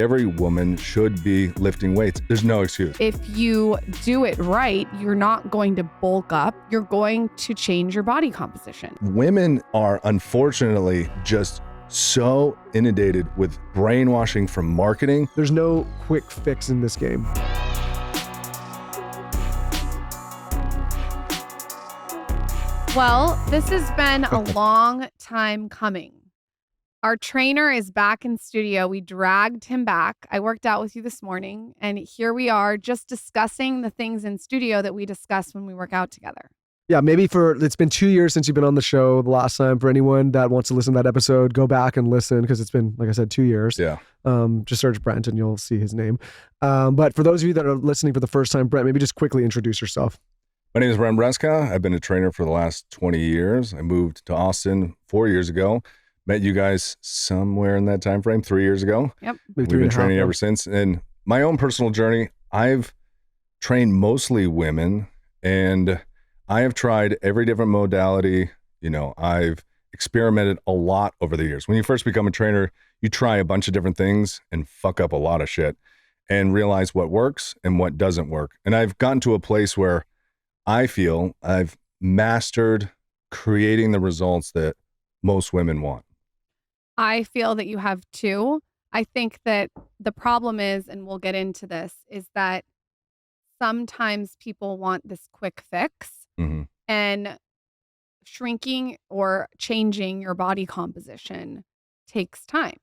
Every woman should be lifting weights. There's no excuse. If you do it right, you're not going to bulk up. You're going to change your body composition. Women are unfortunately just so inundated with brainwashing from marketing. There's no quick fix in this game. Well, this has been a long time coming. Our trainer is back in studio. We dragged him back. I worked out with you this morning, and here we are just discussing the things in studio that we discuss when we work out together. Yeah, maybe it's been 2 years since you've been on the show the last time. For anyone that wants to listen to that episode, go back and listen because it's been, like I said, 2 years. Yeah. Just search Brent and you'll see his name. But for those of you that are listening for the first time, Brent, maybe just quickly introduce yourself. My name is Brent Hruska. I've been a trainer for the last 20 years. I moved to Austin 4 years ago. Met you guys somewhere in that time frame, 3 years ago. Yep. We've been training ever since. And my own personal journey, I've trained mostly women, and I have tried every different modality. You know, I've experimented a lot over the years. When you first become a trainer, you try a bunch of different things and fuck up a lot of shit and realize what works and what doesn't work. And I've gotten to a place where I feel I've mastered creating the results that most women want. I feel that you have too. I think that the problem is, and we'll get into this, is that sometimes people want this quick fix, and shrinking or changing your body composition takes time.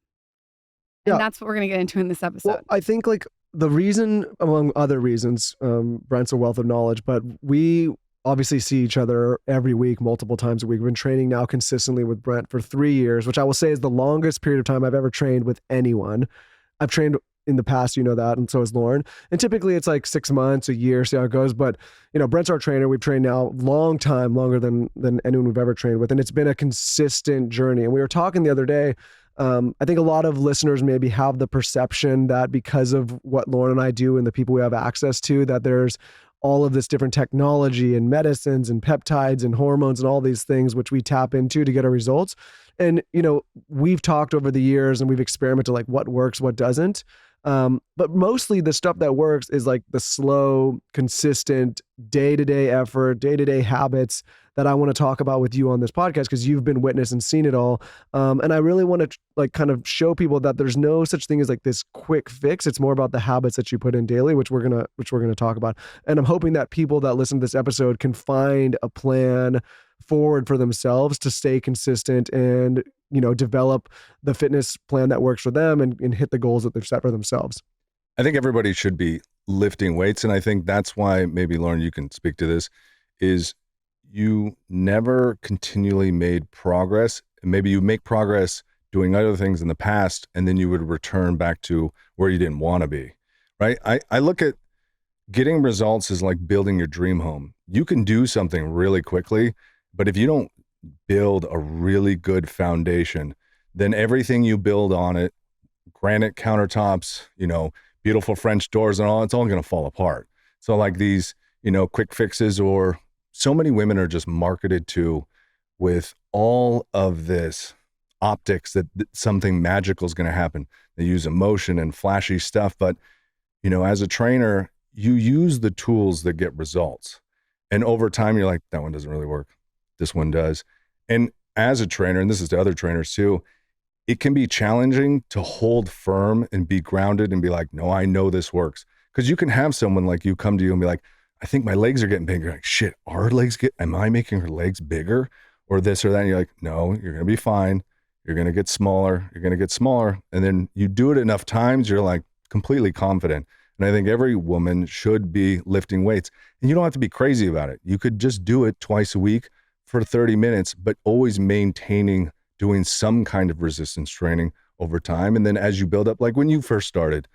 And that's what we're going to get into in this episode. Well, I think like the reason, among other reasons, Brent's a wealth of knowledge, but we obviously see each other every week, multiple times a week. We've been training now consistently with Brent for 3 years, which I will say is the longest period of time I've ever trained with anyone. I've trained in the past, you know that, and so has Lauren. And typically it's like 6 months, a year, see how it goes. But, you know, Brent's our trainer. We've trained now long time, longer than anyone we've ever trained with. And it's been a consistent journey. And we were talking the other day, I think a lot of listeners maybe have the perception that because of what Lauren and I do and the people we have access to, that there's all of this different technology and medicines and peptides and hormones and all these things which we tap into to get our results. And, you know, we've talked over the years and we've experimented like what works, what doesn't. But mostly the stuff that works is like the slow, consistent, day-to-day effort, day-to-day habits that I want to talk about with you on this podcast because you've been witness and seen it all. And I really want to like kind of show people that there's no such thing as like this quick fix. It's more about the habits that you put in daily, which we're gonna talk about. And I'm hoping that people that listen to this episode can find a plan forward for themselves to stay consistent and, you know, develop the fitness plan that works for them and hit the goals that they've set for themselves. I think everybody should be lifting weights. And I think that's why maybe, Lauren, you can speak to this, is you never continually made progress. Maybe you make progress doing other things in the past, and then you would return back to where you didn't want to be, right? I look at getting results as like building your dream home. You can do something really quickly, but if you don't build a really good foundation, then everything you build on it, granite countertops, you know, beautiful French doors and all, it's all going to fall apart. So like these, you know, quick fixes, or so many women are just marketed to with all of this optics that something magical is going to happen. They use emotion and flashy stuff, but, you know, as a trainer, you use the tools that get results. And over time, you're like, that one doesn't really work. This one does. And as a trainer, and this is to other trainers too, it can be challenging to hold firm and be grounded and be like, no, I know this works. Because you can have someone like you come to you and be like, I think my legs are getting bigger. You're like, shit, am I making her legs bigger or this or that? And you're like, no, you're going to be fine. You're going to get smaller. You're going to get smaller. And then you do it enough times, you're like completely confident. And I think every woman should be lifting weights. And you don't have to be crazy about it. You could just do it twice a week for 30 minutes, but always maintaining doing some kind of resistance training over time. And then as you build up, like when you first started,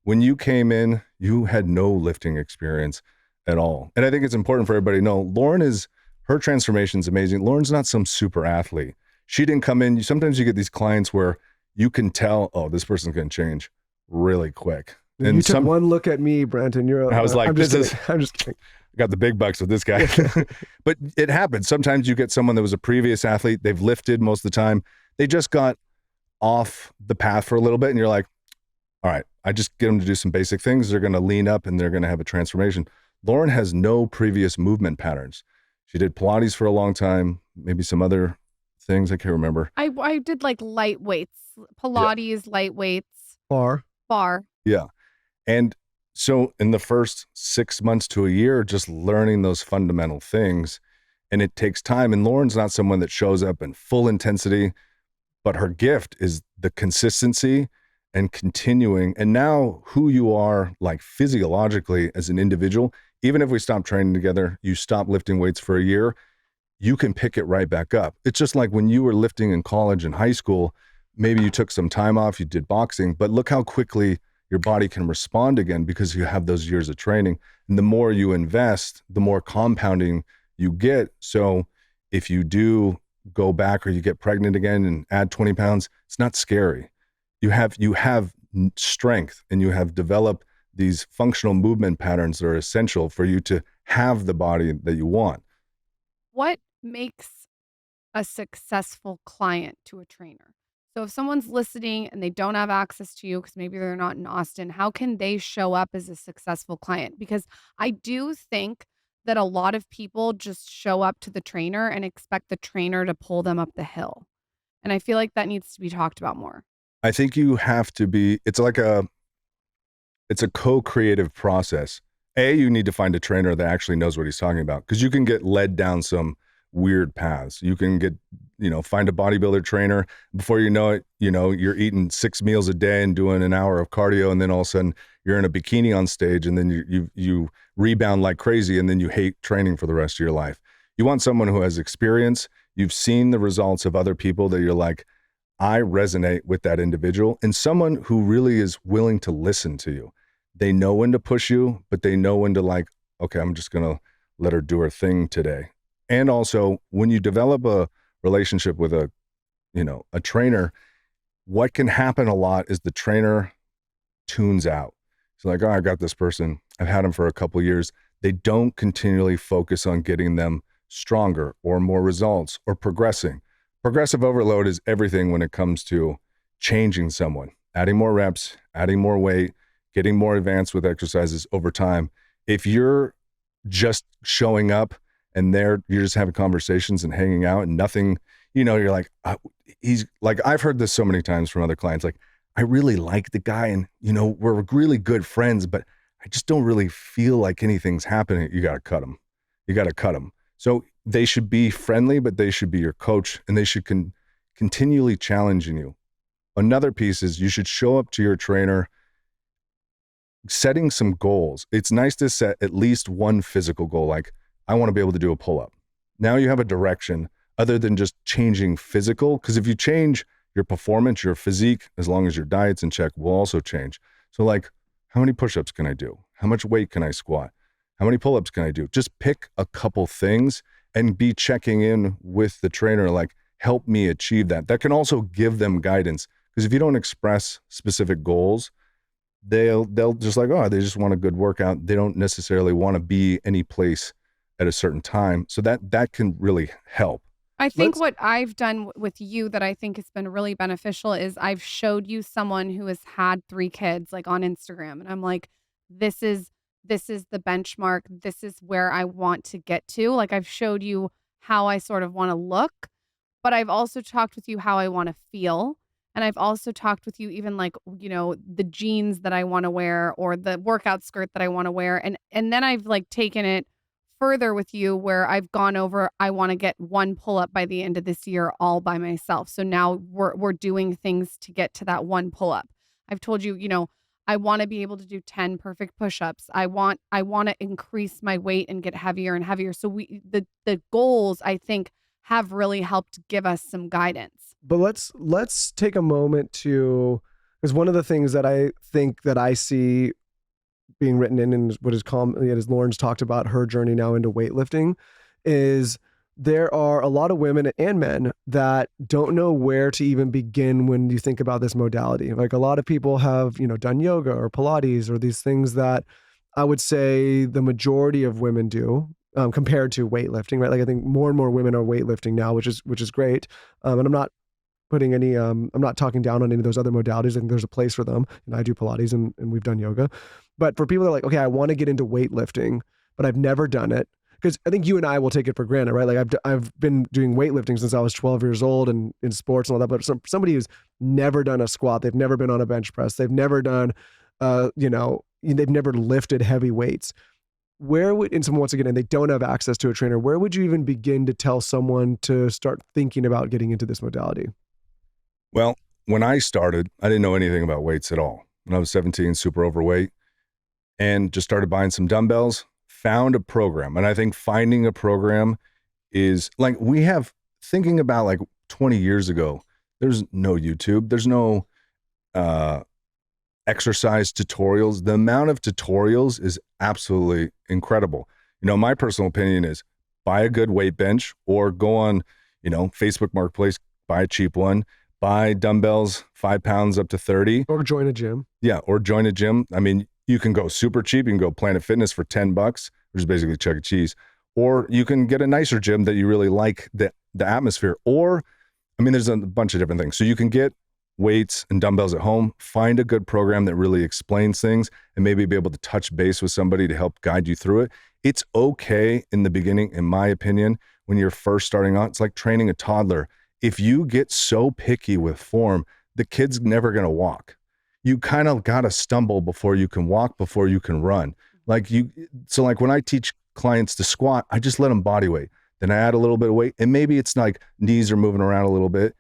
when you came in, you had no lifting experience at all. And I think it's important for everybody to know, Lauren her transformation is amazing. Lauren's not some super athlete. She didn't come in. Sometimes you get these clients where you can tell, oh, this person's going to change really quick. And you took one look at me, Brent, and I was like, I'm just kidding. I got the big bucks with this guy. But it happens. Sometimes you get someone that was a previous athlete. They've lifted most of the time. They just got off the path for a little bit. And you're like, All right, I just get them to do some basic things. They're going to lean up and they're going to have a transformation. Lauryn has no previous movement patterns. She did Pilates for a long time, maybe some other things I can't remember. I did like light weights, Pilates, light weights, Bar. Yeah. And so in the first 6 months to a year, just learning those fundamental things, and it takes time. And Lauryn's not someone that shows up in full intensity, but her gift is the consistency and continuing. And now who you are, like physiologically as an individual, even if we stop training together, you stop lifting weights for a year, you can pick it right back up. It's just like when you were lifting in college and high school, maybe you took some time off, you did boxing, but look how quickly your body can respond again because you have those years of training. And the more you invest, the more compounding you get. So if you do go back or you get pregnant again and add 20 pounds, it's not scary. You have strength and you have developed these functional movement patterns that are essential for you to have the body that you want. What makes a successful client to a trainer? So if someone's listening and they don't have access to you because maybe they're not in Austin, how can they show up as a successful client? Because I do think that a lot of people just show up to the trainer and expect the trainer to pull them up the hill. And I feel like that needs to be talked about more. I think you have to be, it's a co-creative process. You need to find a trainer that actually knows what he's talking about, because you can get led down some weird paths. You can get, find a bodybuilder trainer. Before you know it, you're eating 6 meals a day and doing an hour of cardio. And then all of a sudden you're in a bikini on stage and then you rebound like crazy. And then you hate training for the rest of your life. You want someone who has experience. You've seen the results of other people that you're like, I resonate with that individual, and someone who really is willing to listen to you. They know when to push you, but they know when to like, okay, I'm just going to let her do her thing today. And also when you develop a relationship with a trainer, what can happen a lot is the trainer tunes out. It's like, oh, I got this person. I've had them for a couple of years. They don't continually focus on getting them stronger or more results or progressing. Progressive overload is everything when it comes to changing someone, adding more reps, adding more weight, getting more advanced with exercises over time. If you're just showing up and you're just having conversations and hanging out and nothing, you're like, he's like, I've heard this so many times from other clients, like, I really like the guy and, we're really good friends, but I just don't really feel like anything's happening. You got to cut him. So they should be friendly, but they should be your coach, and they should continually challenging you. Another piece is you should show up to your trainer setting some goals. It's nice to set at least one physical goal, like I want to be able to do a pull-up. Now you have a direction other than just changing physical, because if you change your performance, your physique, as long as your diet's in check, will also change. So like, how many push-ups can I do? How much weight can I squat? How many pull-ups can I do? Just pick a couple things and be checking in with the trainer, like, help me achieve that. That can also give them guidance, because if you don't express specific goals, they'll just like, oh, they just want a good workout. They don't necessarily want to be any place at a certain time. So that can really help. I think what I've done with you that I think has been really beneficial is I've showed you someone who has had 3 kids, like on Instagram. And I'm like, this is the benchmark. This is where I want to get to. Like, I've showed you how I sort of want to look, but I've also talked with you how I want to feel. And I've also talked with you even like, the jeans that I want to wear or the workout skirt that I want to wear. And then I've like taken it further with you where I've gone over, I want to get 1 pull-up by the end of this year all by myself. So now we're doing things to get to that 1 pull-up. I've told you, I want to be able to do 10 perfect push-ups. I want to increase my weight and get heavier and heavier. So the goals, I think, have really helped give us some guidance. But let's take a moment because one of the things that I think that I see being written in what is common, as Lauryn's talked about her journey now into weightlifting, is there are a lot of women and men that don't know where to even begin when you think about this modality. Like, a lot of people have, done yoga or Pilates or these things that I would say the majority of women do compared to weightlifting, right? Like, I think more and more women are weightlifting now, which is great. And I'm not putting any, I'm not talking down on any of those other modalities. I think there's a place for them. And I do Pilates and we've done yoga. But for people that are like, okay, I want to get into weightlifting, but I've never done it. Because I think you and I will take it for granted, right? Like I've been doing weightlifting since I was 12 years old and in sports and all that. But somebody who's never done a squat, they've never been on a bench press, they've never done, they've never lifted heavy weights. Where would, and someone wants to get in, they don't have access to a trainer. Where would you even begin to tell someone to start thinking about getting into this modality? Well, when I started, I didn't know anything about weights at all. When I was 17, super overweight, and just started buying some dumbbells, found a program. And I think finding a program is like, we have, thinking about like 20 years ago, there's no YouTube, there's no exercise tutorials. The amount of tutorials is absolutely incredible. My personal opinion is buy a good weight bench or go on, Facebook Marketplace, buy a cheap one, buy dumbbells, 5 pounds up to 30. Or join a gym. Yeah. Or join a gym. I mean, you can go super cheap. You can go Planet Fitness for $10, which is basically Chuck E. Cheese. Or you can get a nicer gym that you really like the atmosphere. Or, there's a bunch of different things. So you can get weights and dumbbells at home, find a good program that really explains things, and maybe be able to touch base with somebody to help guide you through it. It's okay in the beginning, in my opinion, when you're first starting out. It's like training a toddler. If you get so picky with form, the kid's never going to walk. You kind of got to stumble before you can walk, before you can run. So when I teach clients to squat, I just let them body weight. Then I add a little bit of weight, and maybe it's like knees are moving around a little bit.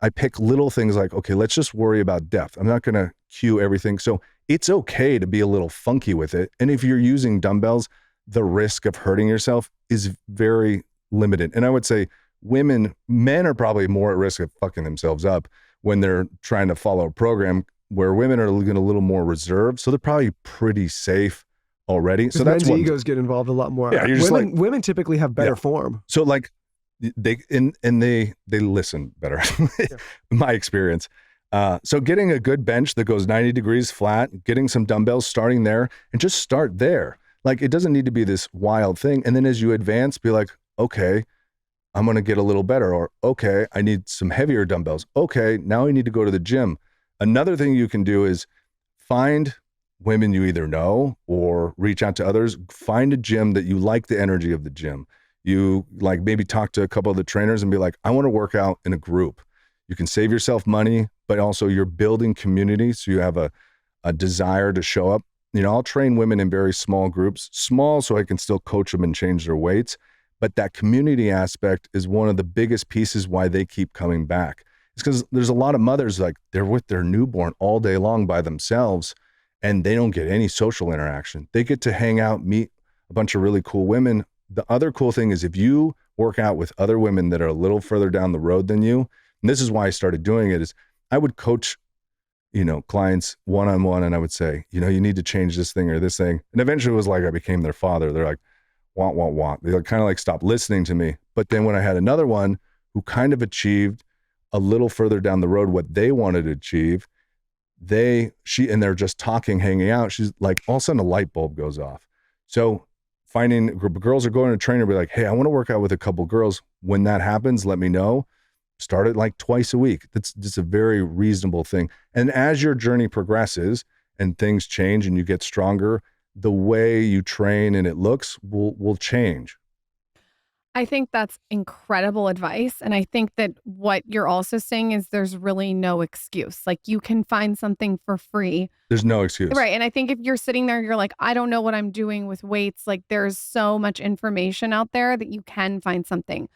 I pick little things like, okay, let's just worry about depth. I'm not going to cue everything. So it's okay to be a little funky with it. And if you're using dumbbells, the risk of hurting yourself is very limited. And I would say men are probably more at risk of fucking themselves up when they're trying to follow a program, where women are a little more reserved. So they're probably pretty safe already. So that's men's egos get involved a lot more. Yeah, women typically have better form. So they listen better, in my experience. So getting a good bench that goes 90 degrees flat, getting some dumbbells, starting there, and just start there. It doesn't need to be this wild thing. And then as you advance, be like, okay, I'm going to get a little better. Or, okay, I need some heavier dumbbells. Okay, now I need to go to the gym. Another thing you can do is find women you either know or reach out to others. Find a gym that you like the energy of the gym. You maybe talk to a couple of the trainers and be like, I want to work out in a group. You can save yourself money, but also you're building community. So you have a desire to show up. I'll train women in very small groups, small so I can still coach them and change their weights. But that community aspect is one of the biggest pieces why they keep coming back. It's because there's a lot of mothers, they're with their newborn all day long by themselves, and they don't get any social interaction. They get to hang out, meet a bunch of really cool women. The other cool thing is if you work out with other women that are a little further down the road than you, and this is why I started doing it, is I would coach, clients one-on-one, and I would say, you need to change this thing or this thing. And eventually it was like I became their father. They're like, wah. They kind of stopped listening to me. But then when I had another one who kind of achieved a little further down the road what they wanted to achieve, and they're just talking, hanging out. She's like, all of a sudden a light bulb goes off. So finding a group of girls or going to a trainer, be like, hey, I want to work out with a couple girls. When that happens, let me know. Start it twice a week. That's just a very reasonable thing. And as your journey progresses and things change and you get stronger, the way you train and it looks will change. I think that's incredible advice. And I think that what you're also saying is there's really no excuse. You can find something for free. There's no excuse. Right. And I think if you're sitting there, you're like, I don't know what I'm doing with weights. There's so much information out there that you can find something.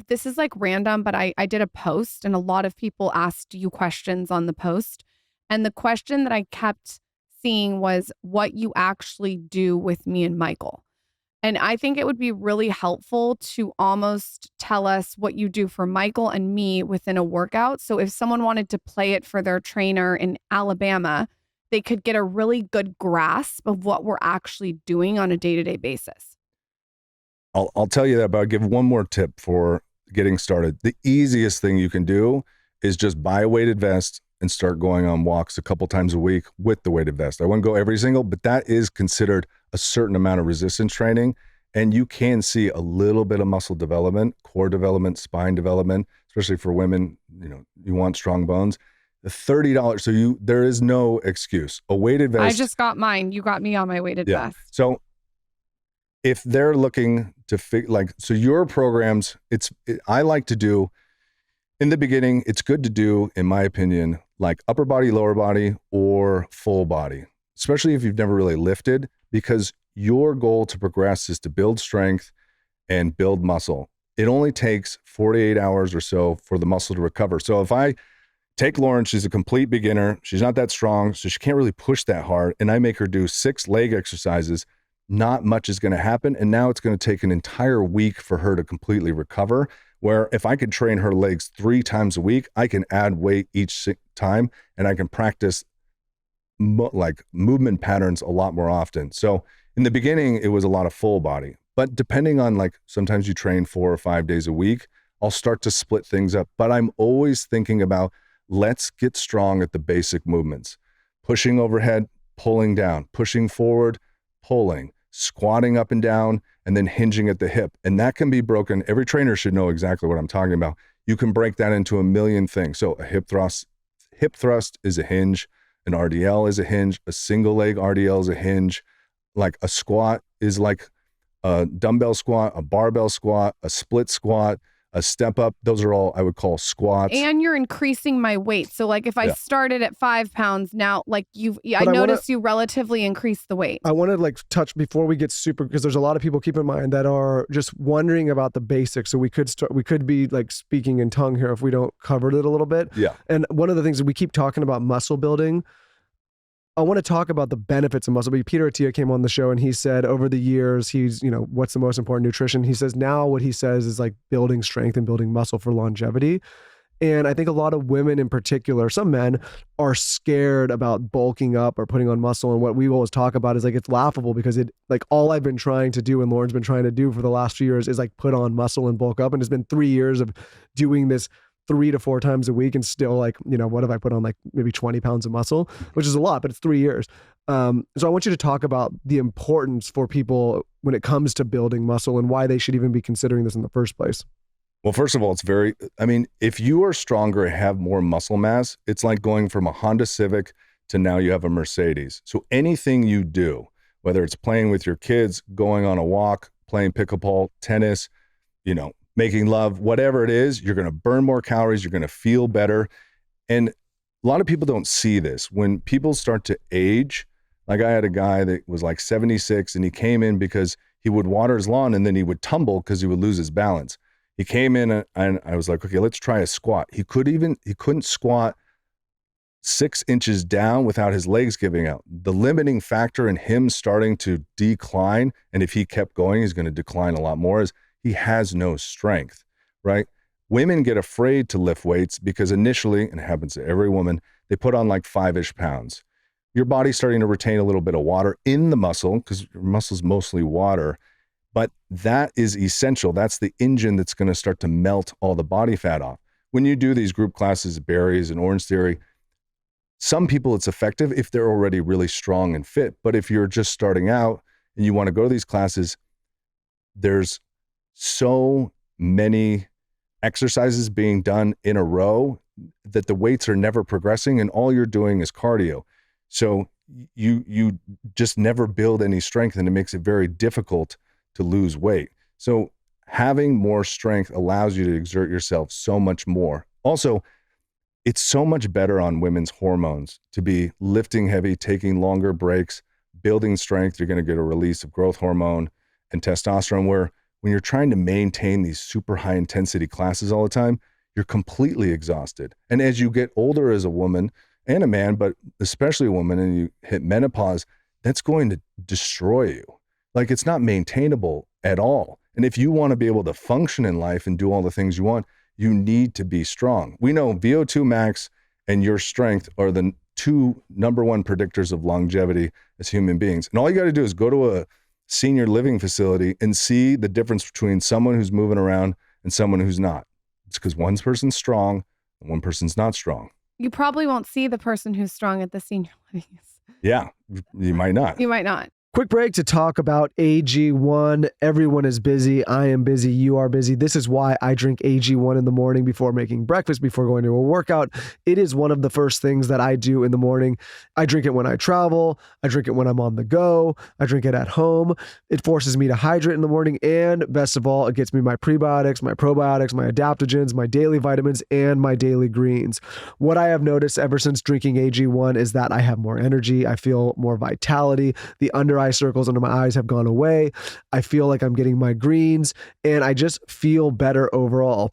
This is random, but I did a post and a lot of people asked you questions on the post. And the question that I kept seeing was what you actually do with me and Michael. And I think it would be really helpful to almost tell us what you do for Michael and me within a workout. So if someone wanted to play it for their trainer in Alabama, they could get a really good grasp of what we're actually doing on a day-to-day basis. I'll tell you that, but I'll give one more tip for getting started. The easiest thing you can do is just buy a weighted vest and start going on walks a couple times a week with the weighted vest. I wouldn't go every single, but that is considered a certain amount of resistance training. And you can see a little bit of muscle development, core development, spine development, especially for women. You want strong bones. The $30. So there is no excuse. A weighted vest. I just got mine. You got me on my weighted vest. So if they're looking to so your programs, I like to do in the beginning, it's good to do, in my opinion, like upper body, lower body, or full body, especially if you've never really lifted, because your goal to progress is to build strength and build muscle. It only takes 48 hours or so for the muscle to recover. So if I take Lauren, she's a complete beginner. She's not that strong, so she can't really push that hard. And I make her do 6 leg exercises. Not much is going to happen. And now it's going to take an entire week for her to completely recover. Where if I could train her legs 3 times a week, I can add weight each time and I can practice like movement patterns a lot more often. So in the beginning, it was a lot of full body. But depending on, like, sometimes you train 4 or 5 days a week, I'll start to split things up. But I'm always thinking about, let's get strong at the basic movements. Pushing overhead, pulling down, pushing forward, pulling, squatting up and down, and then hinging at the hip. And that can be broken. Every trainer should know exactly what I'm talking about. You can break that into a million things. So a hip thrust is a hinge. An RDL is a hinge. A single leg RDL is a hinge. Like a squat is like a dumbbell squat, a barbell squat, a split squat, a step up. Those are all I would call squats. And you're increasing my weight. So like if I started at 5 pounds now, like I noticed you relatively increased the weight. I want to like touch before we get super, because there's a lot of people, keep in mind, that are just wondering about the basics. So we could be like speaking in tongue here if we don't cover it a little bit. Yeah. And one of the things that we keep talking about muscle building, I want to talk about the benefits of muscle. But Peter Attia came on the show and he said over the years, what's the most important? Nutrition. He says now what he says is like building strength and building muscle for longevity. And I think a lot of women in particular, some men, are scared about bulking up or putting on muscle. And what we always talk about is like, it's laughable because all I've been trying to do and Lauren's been trying to do for the last few years is like put on muscle and bulk up. And it's been 3 years of doing this 3 to 4 times a week and still like, what have I put on, like maybe 20 pounds of muscle, which is a lot, but it's 3 years. So I want you to talk about the importance for people when it comes to building muscle and why they should even be considering this in the first place. Well, first of all, if you are stronger and have more muscle mass, it's like going from a Honda Civic to now you have a Mercedes. So anything you do, whether it's playing with your kids, going on a walk, playing pickleball, tennis, making love, whatever it is, you're going to burn more calories, you're going to feel better. And a lot of people don't see this. When people start to age, like I had a guy that was like 76 and he came in because he would water his lawn and then he would tumble because he would lose his balance. He came in and I was like, okay, let's try a squat. He couldn't squat 6 inches down without his legs giving out. The limiting factor in him starting to decline, and if he kept going, he's going to decline a lot more, is he has no strength, right? Women get afraid to lift weights because initially, and it happens to every woman, they put on like 5-ish pounds. Your body's starting to retain a little bit of water in the muscle because your muscle's mostly water, but that is essential. That's the engine that's going to start to melt all the body fat off. When you do these group classes, Barry's and Orange Theory, some people it's effective if they're already really strong and fit. But if you're just starting out and you want to go to these classes, there's so many exercises being done in a row that the weights are never progressing and all you're doing is cardio. So you just never build any strength and it makes it very difficult to lose weight. So having more strength allows you to exert yourself so much more. Also, it's so much better on women's hormones to be lifting heavy, taking longer breaks, building strength. You're going to get a release of growth hormone and testosterone, where when you're trying to maintain these super high intensity classes all the time, you're completely exhausted. And as you get older as a woman and a man, but especially a woman, and you hit menopause, that's going to destroy you. Like, it's not maintainable at all. And if you want to be able to function in life and do all the things you want, you need to be strong. We know VO2 max and your strength are the 2 number 1 predictors of longevity as human beings. And all you got to do is go to a senior living facility and see the difference between someone who's moving around and someone who's not. It's because one person's strong and one person's not strong. You probably won't see the person who's strong at the senior living. Yeah, you might not. You might not. Quick break to talk about AG1. Everyone is busy. I am busy. You are busy. This is why I drink AG1 in the morning before making breakfast, before going to a workout. It is one of the first things that I do in the morning. I drink it when I travel. I drink it when I'm on the go. I drink it at home. It forces me to hydrate in the morning. And best of all, it gets me my prebiotics, my probiotics, my adaptogens, my daily vitamins, and my daily greens. What I have noticed ever since drinking AG1 is that I have more energy. I feel more vitality. The under eye circles under my eyes have gone away. I feel like I'm getting my greens and I just feel better overall.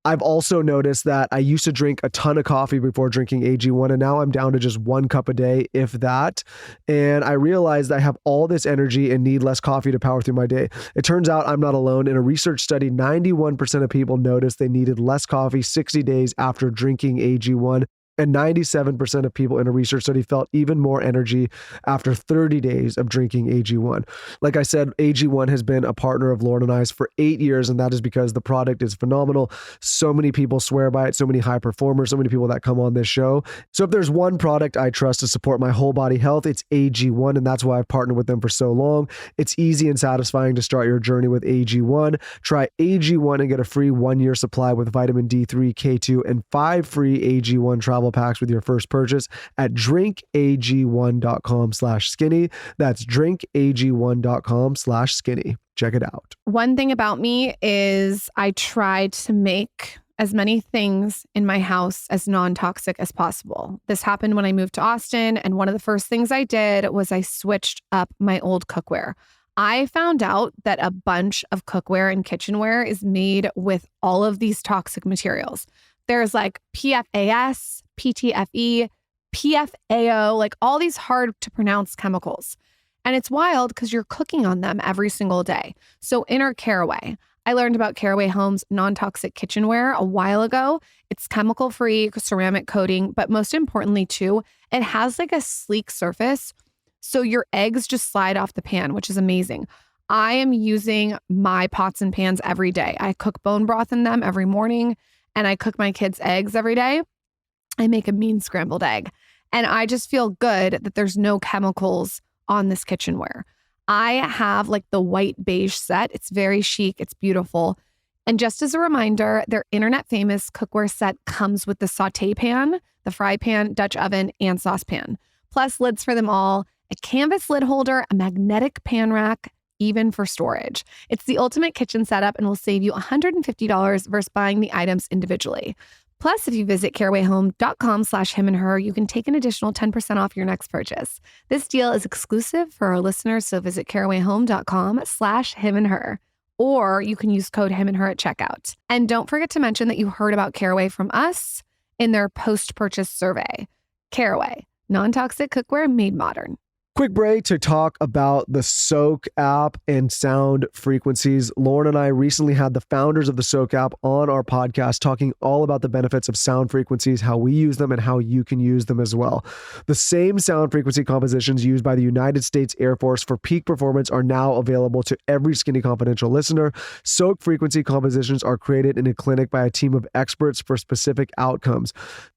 I've also noticed that I used to drink a ton of coffee before drinking AG1, and now I'm down to just 1 cup a day, if that. And I realized I have all this energy and need less coffee to power through my day. It turns out I'm not alone. In a research study, 91% of people noticed they needed less coffee 60 days after drinking AG1. And 97% of people in a research study felt even more energy after 30 days of drinking AG1. Like I said, AG1 has been a partner of Lauryn and I's for 8 years, and that is because the product is phenomenal. So many people swear by it, so many high performers, so many people that come on this show. So if there's one product I trust to support my whole body health, it's AG1, and that's why I've partnered with them for so long. It's easy and satisfying to start your journey with AG1. Try AG1 and get a free 1-year supply with vitamin D3, K2, and 5 free AG1 travel packs with your first purchase at drinkag1.com/skinny. That's drinkag1.com/skinny. Check it out. One thing about me is I try to make as many things in my house as non-toxic as possible. This happened when I moved to Austin, and one of the first things I did was I switched up my old cookware. I found out that a bunch of cookware and kitchenware is made with all of these toxic materials. There's like PFAS, PTFE, PFAO, like all these hard to pronounce chemicals. And it's wild because you're cooking on them every single day. So enter Caraway. I learned about Caraway Home's non-toxic kitchenware a while ago. It's chemical-free ceramic coating, but most importantly too, it has like a sleek surface. So your eggs just slide off the pan, which is amazing. I am using my pots and pans every day. I cook bone broth in them every morning, and I cook my kids' eggs every day. I make a mean scrambled egg. And I just feel good that there's no chemicals on this kitchenware. I have like the white beige set. It's very chic. It's beautiful. And just as a reminder, their internet famous cookware set comes with the saute pan, the fry pan, Dutch oven, and saucepan. Plus lids for them all, a canvas lid holder, a magnetic pan rack, even for storage. It's the ultimate kitchen setup and will save you $150 versus buying the items individually. Plus, if you visit carawayhome.com/himandher, you can take an additional 10% off your next purchase. This deal is exclusive for our listeners, so visit carawayhome.com/himandher. Or you can use code himandher at checkout. And don't forget to mention that you heard about Caraway from us in their post-purchase survey. Caraway, non-toxic cookware made modern. Quick break to talk about the Soak app and sound frequencies. Lauryn and I recently had the founders of the Soak app on our podcast talking all about the benefits of sound frequencies, how we use them, and how you can use them as well. The same sound frequency compositions used by the United States Air Force for peak performance are now available to every Skinny Confidential listener. Soak frequency compositions are created in a clinic by a team of experts for specific outcomes.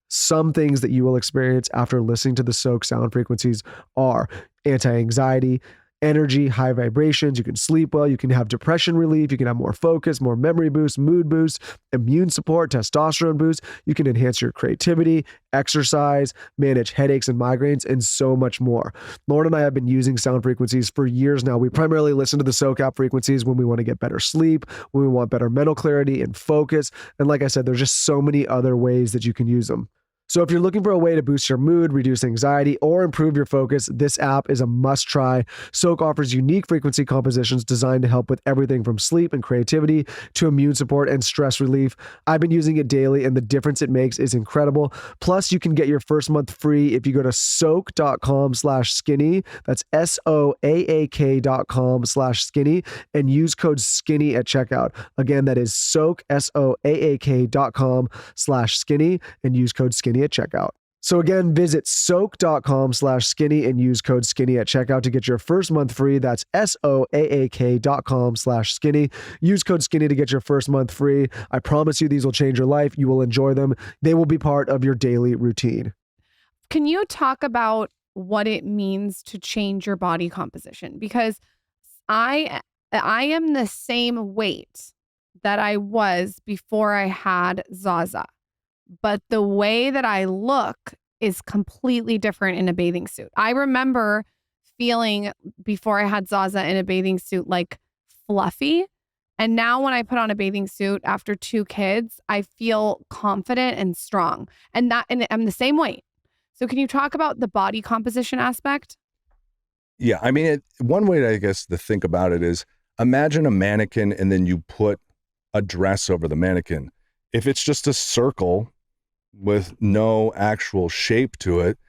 Some things that you will experience after listening to the Soak sound frequencies are anti-anxiety, energy, high vibrations. You can sleep well. You can have depression relief. You can have more focus, more memory boost, mood boost, immune support, testosterone boost. You can enhance your creativity, exercise, manage headaches and migraines, and so much more. Lauryn and I have been using sound frequencies for years now. We primarily listen to the Soak app frequencies when we want to get better sleep, when we want better mental clarity and focus. And like I said, there's just so many other ways that you can use them. So if you're looking for a way to boost your mood, reduce anxiety, or improve your focus, this app is a must-try. Soak offers unique frequency compositions designed to help with everything from sleep and creativity to immune support and stress relief. I've been using it daily, and the difference it makes is incredible. Plus, you can get your first month free if you go to soak.com/skinny. That's SOAAK.com/skinny and use code SKINNY at checkout. Again, that is soak, SOAAK.com/skinny and use code SKINNY at checkout. So again, visit soak.com/skinny and use code SKINNY at checkout to get your first month free. That's SOAAK.com/skinny. Use code SKINNY to get your first month free. I promise you these will change your life. You will enjoy them. They will be part of your daily routine. Can you talk about what it means to change your body composition, because I am the same weight that I was before I had Zaza, but the way that I look is completely different in a bathing suit. I remember feeling before I had Zaza in a bathing suit like fluffy. And now when I put on a bathing suit after 2 kids, I feel confident and strong. And I'm the same weight. So can you talk about the body composition aspect? Yeah, I mean, one way, I guess, to think about it is imagine a mannequin and then you put a dress over the mannequin. If it's just a circle with no actual shape to it,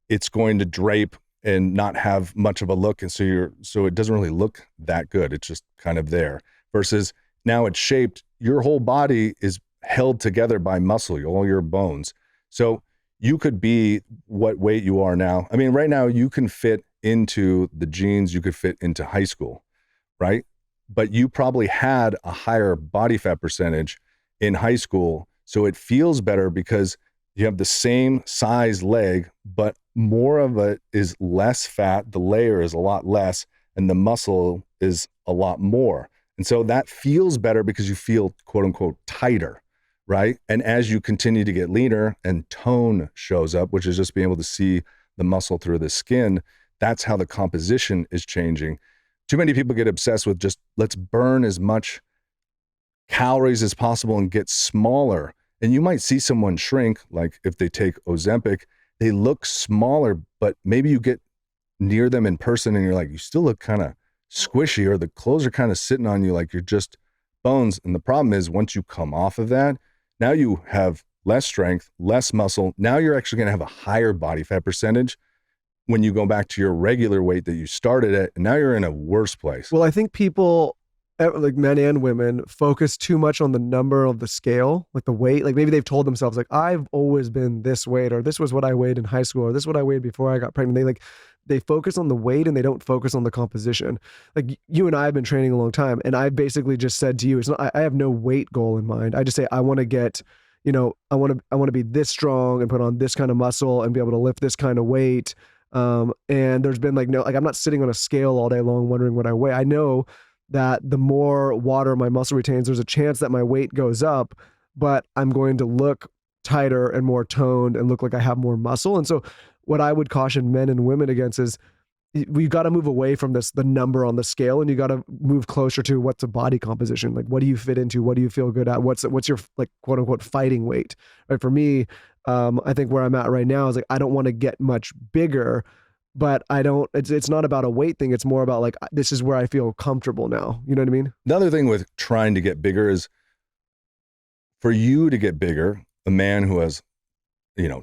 it's going to drape and not have much of a look. And so it doesn't really look that good. It's just kind of there. Versus now it's shaped, your whole body is held together by muscle, all your bones. So you could be what weight you are now. I mean, right now you can fit into the jeans, you could fit into high school, right? But you probably had a higher body fat percentage in high school. So it feels better because you have the same size leg, but more of it is less fat. The layer is a lot less and the muscle is a lot more. And so that feels better because you feel quote unquote tighter, right? And as you continue to get leaner and tone shows up, which is just being able to see the muscle through the skin, that's how the composition is changing. Too many people get obsessed with just let's burn as much calories as possible and get smaller. And you might see someone shrink, like if they take Ozempic, they look smaller, but maybe you get near them in person and you're like, you still look kind of squishy, or the clothes are kind of sitting on you like you're just bones. And the problem is once you come off of that, now you have less strength, less muscle. Now you're actually going to have a higher body fat percentage when you go back to your regular weight that you started at, and now you're in a worse place. Well, I think people, like men and women, focus too much on the number of the scale, like the weight. Like maybe they've told themselves like, I've always been this weight, or this was what I weighed in high school, or this is what I weighed before I got pregnant. They focus on the weight and they don't focus on the composition. Like you and I have been training a long time, and I basically just said to you, it's not, I have no weight goal in mind. I just say I want to get, I want to be this strong and put on this kind of muscle and be able to lift this kind of weight. And there's been I'm not sitting on a scale all day long wondering what I weigh. I know that the more water my muscle retains, there's a chance that my weight goes up, but I'm going to look tighter and more toned and look like I have more muscle. And so what I would caution men and women against is we've got to move away from the number on the scale, and you got to move closer to what's a body composition. Like, what do you fit into? What do you feel good at? What's your like quote unquote fighting weight? Right. For me, I think where I'm at right now is like, I don't want to get much bigger, but it's not about a weight thing. It's more about like, this is where I feel comfortable now. You know what I mean? The other thing with trying to get bigger is for you to get bigger, a man who has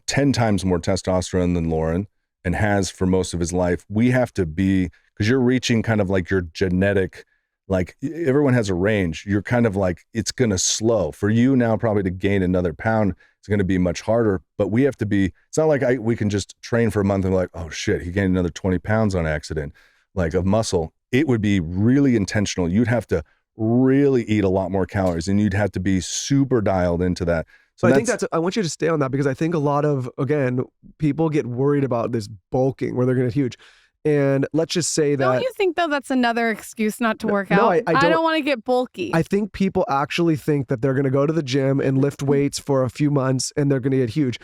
10 times more testosterone than Lauryn and has for most of his life, we have to be, because you're reaching kind of like your genetic, like everyone has a range. You're kind of like, it's going to slow. For you now probably to gain another pound, it's going to be much harder, but we have to be, it's not like we can just train for a month and be like, oh shit, he gained another 20 pounds on accident, like of muscle. It would be really intentional. You'd have to really eat a lot more calories and you'd have to be super dialed into that. So I think I want you to stay on that, because I think a lot of, again, people get worried about this bulking where they're going to get huge. And let's just say that. Don't you think though that's another excuse not to work out? I don't want to get bulky. I think people actually think that they're going to go to the gym and lift weights for a few months and they're going to get huge.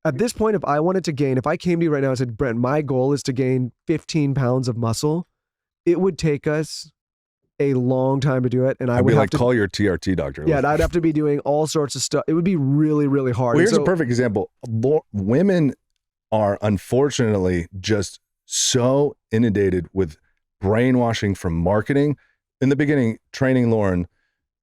At this point, if I came to you right now and said, Brent, my goal is to gain 15 pounds of muscle, it would take us a long time to do it, and I'd be like, call your TRT doctor. Yeah, and I'd have to be doing all sorts of stuff. It would be really, really hard. Well, here's a perfect example. Women are unfortunately just so inundated with brainwashing from marketing. In the beginning, training Lauryn,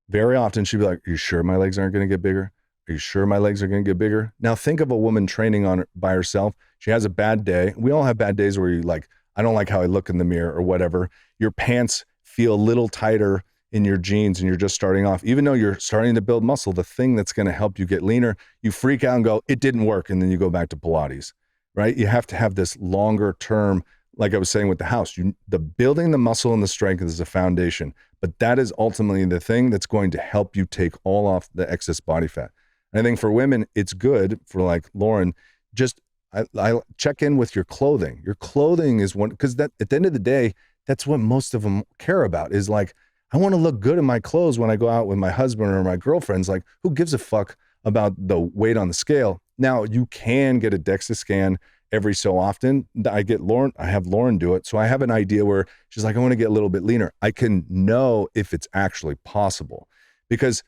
very often she'd be like, are you sure my legs aren't going to get bigger? Are you sure my legs are going to get bigger? Now think of a woman training by herself. She has a bad day. We all have bad days where you like, I don't like how I look in the mirror or whatever. Your pants feel a little tighter in your jeans and you're just starting off. Even though you're starting to build muscle, the thing that's going to help you get leaner, you freak out and go, it didn't work. And then you go back to Pilates, right? You have to have this longer term, like I was saying with the house, the building the muscle and the strength is the foundation, but that is ultimately the thing that's going to help you take all off the excess body fat. And I think for women, it's good for like Lauryn, just I check in with your clothing. Your clothing is one, because that at the end of the day, that's what most of them care about is like, I want to look good in my clothes when I go out with my husband or my girlfriends. Like, who gives a fuck about the weight on the scale? Now, you can get a DEXA scan every so often. I have Lauryn do it. So I have an idea where she's like, I want to get a little bit leaner. I can know if it's actually possible because,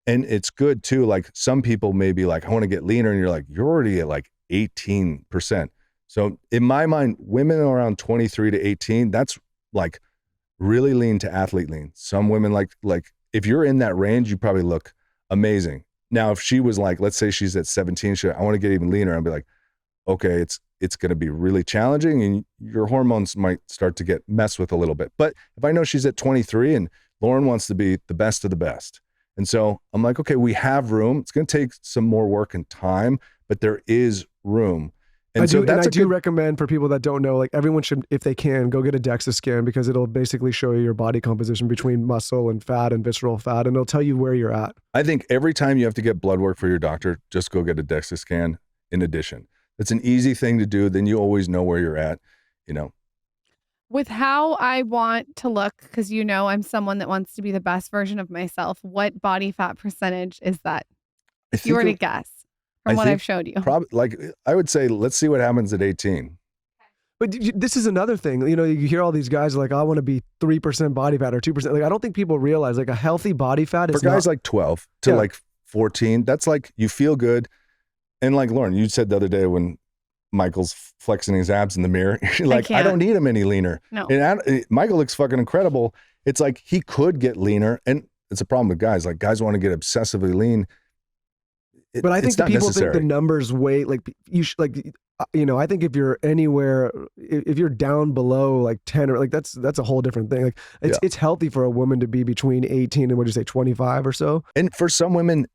and it's good too. Like some people may be like, I want to get leaner. And you're like, you're already at like 18%. So in my mind, women around 23 to 18, that's like really lean to athlete lean. Some women like if you're in that range, you probably look amazing. Now, if she was like, let's say she's at 17, I want to get even leaner. I'd be like, okay, it's going to be really challenging and your hormones might start to get messed with a little bit. But if I know she's at 23 and Lauryn wants to be the best of the best. And so I'm like, okay, we have room. It's going to take some more work and time, but there is room. And I do recommend for people that don't know, like everyone should, if they can, go get a DEXA scan because it'll basically show you your body composition between muscle and fat and visceral fat, and it'll tell you where you're at. I think every time you have to get blood work for your doctor, just go get a DEXA scan in addition. It's an easy thing to do. Then you always know where you're at, you know. With how I want to look, because you know I'm someone that wants to be the best version of myself, what body fat percentage is that? If you were to guess from what I've showed you. Probably, like I would say, let's see what happens at 18. But this is another thing. You know, you hear all these guys like, I want to be 3% body fat or 2%. Like, I don't think people realize like a healthy body fat is for guys like 12 to like 14. That's like you feel good. And like Lauryn, you said the other day when Michael's flexing his abs in the mirror, you're like, I don't need him any leaner. No. And Michael looks fucking incredible. It's like he could get leaner. And it's a problem with guys. Like guys want to get obsessively lean. But I think the people think the numbers weight, like you should, like, you know, I think if you're anywhere, if you're down below like 10 or like that's a whole different thing. Like it's healthy for a woman to be between 18 and what do you say, 25 or so. And for some women,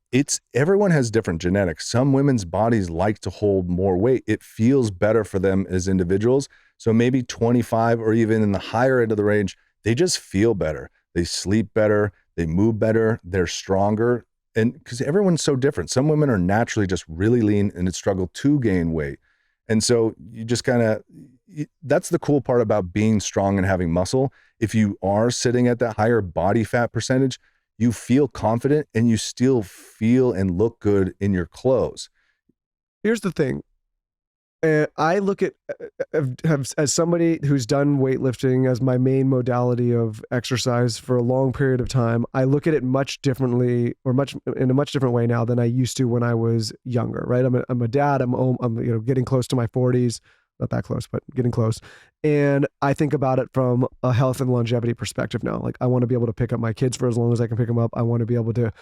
everyone has different genetics. Some women's bodies like to hold more weight. It feels better for them as individuals. So maybe 25 or even in the higher end of the range, they just feel better. They sleep better. They move better. They're stronger. And because everyone's so different. Some women are naturally just really lean and struggle to gain weight. And so you just kind of, that's the cool part about being strong and having muscle. If you are sitting at that higher body fat percentage, you feel confident and you still feel and look good in your clothes. Here's the thing. I look at, as somebody who's done weightlifting as my main modality of exercise for a long period of time, I look at it much differently or in a much different way now than I used to when I was younger, right? I'm a dad, I'm you know, getting close to my 40s, not that close, but getting close. And I think about it from a health and longevity perspective now. Like I want to be able to pick up my kids for as long as I can pick them up. I want to be able to,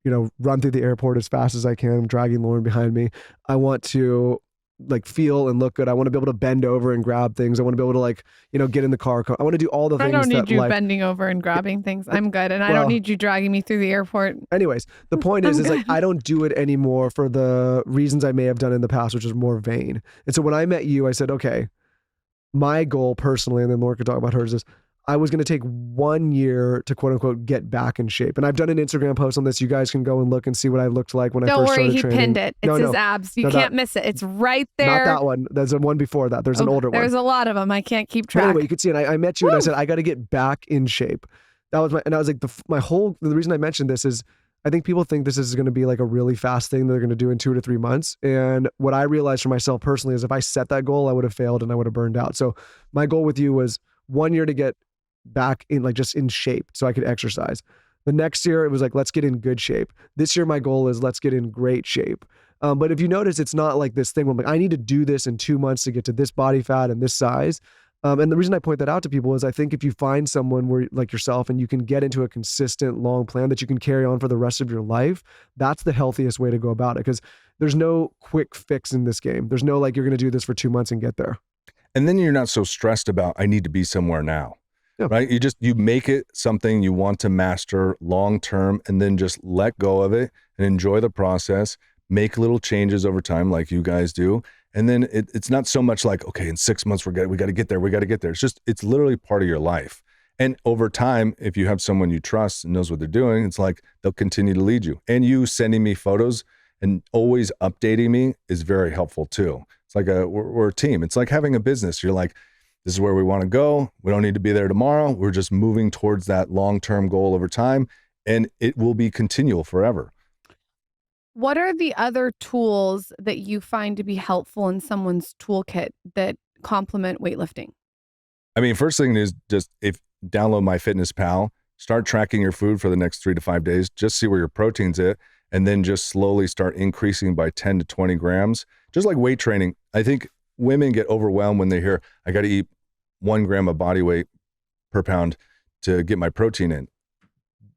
you know, run through the airport as fast as I can. I'm dragging Lauryn behind me. I want to like feel and look good. I want to be able to bend over and grab things. I want to be able to like, you know, get in the car. I want to do all the things. I don't need you bending over and grabbing things. I'm good. And I don't need you dragging me through the airport. Anyways, the point is like, I don't do it anymore for the reasons I may have done in the past, which is more vain. And so when I met you, I said, okay, my goal personally, and then Lauryn could talk about hers, is I was going to take 1 year to quote unquote get back in shape. And I've done an Instagram post on this. You guys can go and look and see what I looked like when I first started training. Don't worry, he pinned it. It's his abs. You can't miss it. It's right there. Not that one. There's a one before that. There's an older one. There's a lot of them. I can't keep track. But anyway, you could see it. I met you and I said, I got to get back in shape. That was and I was like, the reason I mentioned this is I think people think this is going to be like a really fast thing they're going to do in 2 to 3 months. And what I realized for myself personally is if I set that goal, I would have failed and I would have burned out. So my goal with you was 1 year to get back in like just in shape so I could exercise. The next year it was like, let's get in good shape. This year my goal is let's get in great shape. But if you notice, it's not like this thing where I'm like, I need to do this in 2 months to get to this body fat and this size. And the reason I point that out to people is I think if you find someone where like yourself and you can get into a consistent long plan that you can carry on for the rest of your life, that's the healthiest way to go about it. Because there's no quick fix in this game. There's no like, you're going to do this for 2 months and get there. And then you're not so stressed about, I need to be somewhere now. Yeah. Right? You make it something you want to master long-term and then just let go of it and enjoy the process, make little changes over time like you guys do. And then it's not so much like, okay, in 6 months, we got to get there. We got to get there. It's literally part of your life. And over time, if you have someone you trust and knows what they're doing, it's like they'll continue to lead you. And you sending me photos and always updating me is very helpful too. It's like we're a team. It's like having a business. You're like, this is where we want to go. We don't need to be there tomorrow. We're just moving towards that long-term goal over time, and it will be continual forever. What are the other tools that you find to be helpful in someone's toolkit that complement weightlifting? I mean, first thing is just download MyFitnessPal, start tracking your food for the next 3 to 5 days, just see where your protein's at, and then just slowly start increasing by 10 to 20 grams. Just like weight training, I think women get overwhelmed when they hear, I got to eat 1 gram of body weight per pound to get my protein in.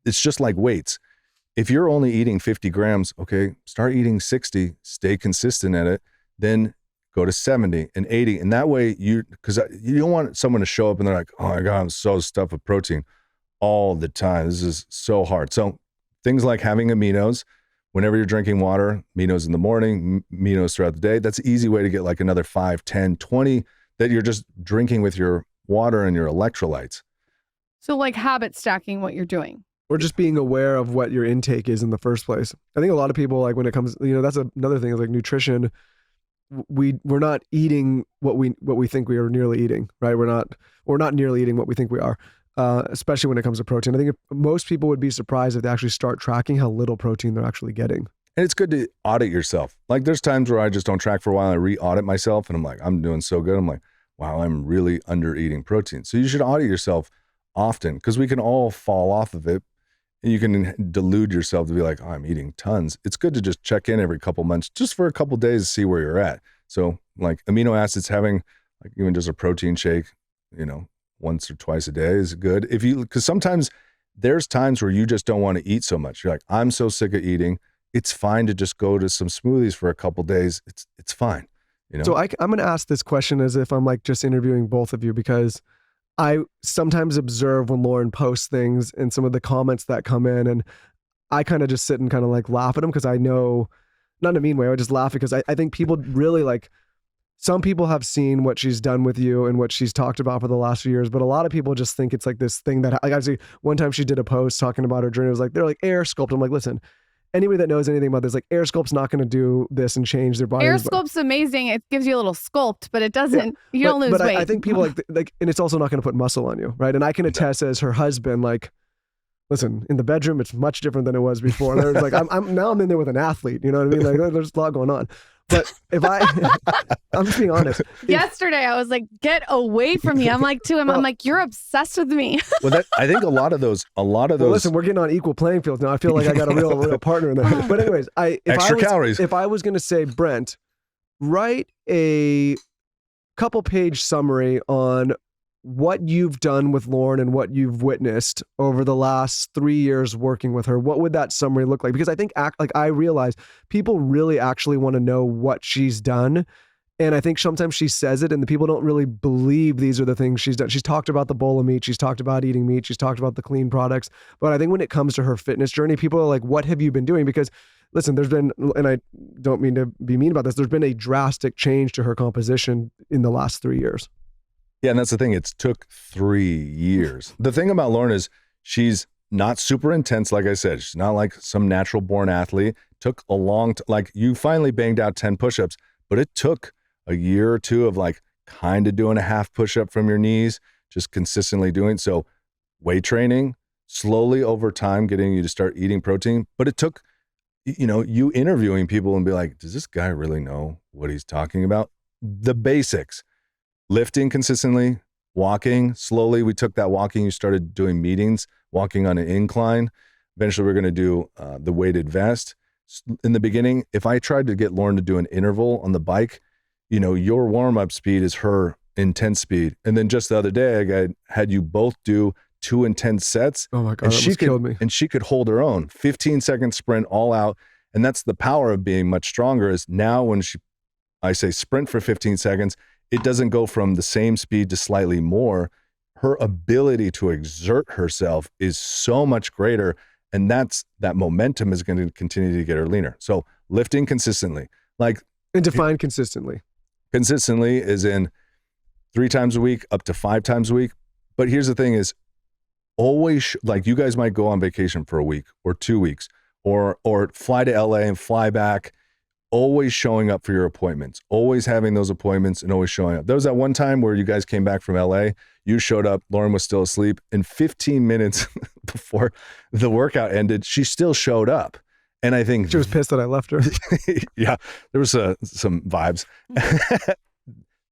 It's just like weights. If you're only eating 50 grams, okay, start eating 60, stay consistent at it, then go to 70 and 80. And that way because you don't want someone to show up and they're like, oh my God, I'm so stuffed with protein all the time. This is so hard. So things like having aminos, whenever you're drinking water, aminos in the morning, aminos throughout the day, that's an easy way to get like another 5, 10, 20 that you're just drinking with your water and your electrolytes. So like habit stacking what you're doing. Or just being aware of what your intake is in the first place. I think a lot of people, like when it comes, that's another thing is like nutrition. We're not eating what we think we are nearly eating, right? We're not nearly eating what we think we are, especially when it comes to protein. I think most people would be surprised if they actually start tracking how little protein they're actually getting. And it's good to audit yourself. Like there's times where I just don't track for a while and I re-audit myself and I'm like, I'm doing so good. I'm like, wow, I'm really under eating protein. So you should audit yourself often because we can all fall off of it. And you can delude yourself to be like, oh, I'm eating tons. It's good to just check in every couple months, just for a couple days to see where you're at. So like amino acids, having like even just a protein shake, once or twice a day is good. Because sometimes there's times where you just don't want to eat so much. You're like, I'm so sick of eating. It's fine to just go to some smoothies for a couple days. It's fine. So I'm going to ask this question as if I'm like just interviewing both of you, because I sometimes observe when Lauryn posts things and some of the comments that come in, and I kind of just sit and kind of like laugh at them because I know, not in a mean way, I just laugh because I think people really like, some people have seen what she's done with you and what she's talked about for the last few years, but a lot of people just think it's like this thing that, like obviously one time she did a post talking about her journey. It was like, they're like air sculpt. I'm like, listen, anybody that knows anything about this, like air sculpt's not going to do this and change their body. Air sculpt's amazing. It gives you a little sculpt, but it doesn't, you don't lose weight. I think people like, and it's also not going to put muscle on you, right? And I can attest as her husband, like, listen, in the bedroom, it's much different than it was before. And there's like, I'm in there with an athlete, you know what I mean? Like there's a lot going on. But if I'm just being honest. Yesterday, I was like, get away from me. I'm like to him, I'm like, you're obsessed with me. Well, I think a lot of those. Well, listen, we're getting on equal playing fields now. I feel like I got a real partner in there. But anyways, calories. If I was going to say, Brent, write a couple page summary on what you've done with Lauryn and what you've witnessed over the last 3 years working with her, what would that summary look like? Because I think I realize people really actually want to know what she's done. And I think sometimes she says it and the people don't really believe these are the things she's done. She's talked about the bowl of meat. She's talked about eating meat. She's talked about the clean products. But I think when it comes to her fitness journey, people are like, what have you been doing? Because listen, there's been, and I don't mean to be mean about this, there's been a drastic change to her composition in the last 3 years. Yeah, and that's the thing. It's took 3 years. The thing about Lauryn is she's not super intense, like I said. She's not like some natural born athlete. Took a long like you finally banged out 10 push-ups, but it took a year or two of like kind of doing a half push-up from your knees, just consistently doing. So weight training, slowly over time getting you to start eating protein. But it took, you interviewing people and be like, does this guy really know what he's talking about? The basics. Lifting consistently, walking slowly. We took that walking. You started doing meetings, walking on an incline. Eventually, we're going to do the weighted vest. In the beginning, if I tried to get Lauryn to do an interval on the bike, your warm-up speed is her intense speed. And then just the other day, I had you both do 2 intense sets. Oh my God, that killed me. And she could hold her own. 15-second sprint all out. And that's the power of being much stronger is now when I say sprint for 15 seconds, it doesn't go from the same speed to slightly more. Her ability to exert herself is so much greater. And that momentum is going to continue to get her leaner. So lifting consistently, and define consistently. Consistently is in 3 times a week, up to 5 times a week. But here's the thing is always like you guys might go on vacation for a week or 2 weeks or fly to LA and fly back always showing up for your appointments, always having those appointments and always showing up. There was that one time where you guys came back from LA, you showed up, Lauryn was still asleep, and 15 minutes before the workout ended, she still showed up. And I think she was pissed that I left her. Yeah, there was some vibes.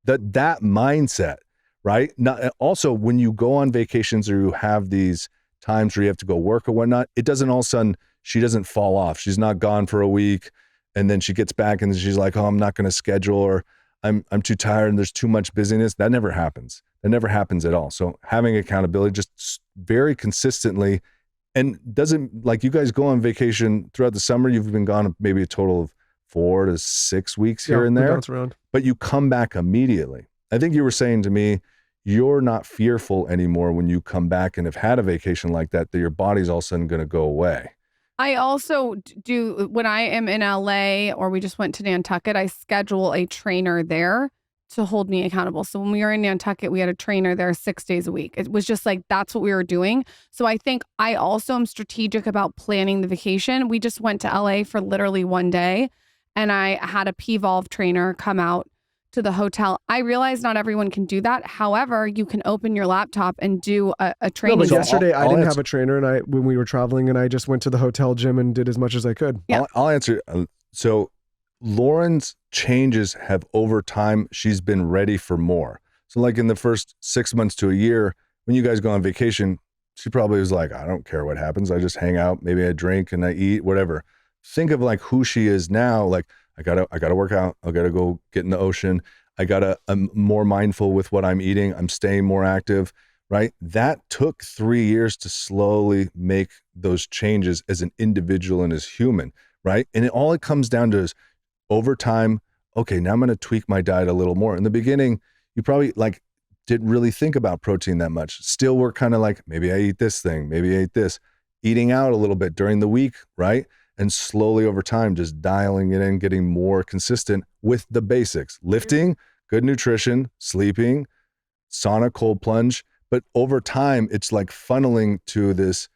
that mindset, right? Also, when you go on vacations or you have these times where you have to go work or whatnot, it doesn't all of a sudden, she doesn't fall off. She's not gone for a week. And then she gets back and she's like, oh, I'm not going to schedule, or I'm too tired and there's too much busyness. That never happens. That never happens at all. So having accountability just very consistently, and doesn't, like, you guys go on vacation throughout the summer. You've been gone maybe a total of 4 to 6 weeks here and there, but you come back immediately. I think you were saying to me, you're not fearful anymore when you come back and have had a vacation like that your body's all of a sudden going to go away. I also do, when I am in LA or we just went to Nantucket, I schedule a trainer there to hold me accountable. So when we were in Nantucket, we had a trainer there 6 days a week. It was just like, that's what we were doing. So I think I also am strategic about planning the vacation. We just went to LA for literally 1 day and I had a P-Volve trainer come out to the hotel. I realize not everyone can do that. However, you can open your laptop and do a training. No, but yesterday I didn't have a trainer, and when we were traveling, and I just went to the hotel gym and did as much as I could. Yeah. I'll answer. So Lauryn's changes have over time, she's been ready for more. So like in the first 6 months to a year, when you guys go on vacation, she probably was like, I don't care what happens. I just hang out. Maybe I drink and I eat, whatever. Think of like who she is now. Like, I gotta work out. I gotta go get in the ocean. I'm more mindful with what I'm eating. I'm staying more active, right? That took 3 years to slowly make those changes as an individual and as human, right? And all it comes down to is over time, okay, now I'm going to tweak my diet a little more. In the beginning, you probably like didn't really think about protein that much. Still were kind of like, maybe I eat this thing, maybe I eat this, eating out a little bit during the week, right? And slowly over time, just dialing it in, getting more consistent with the basics, lifting, good nutrition, sleeping, sauna, cold plunge. But over time, it's like funneling to this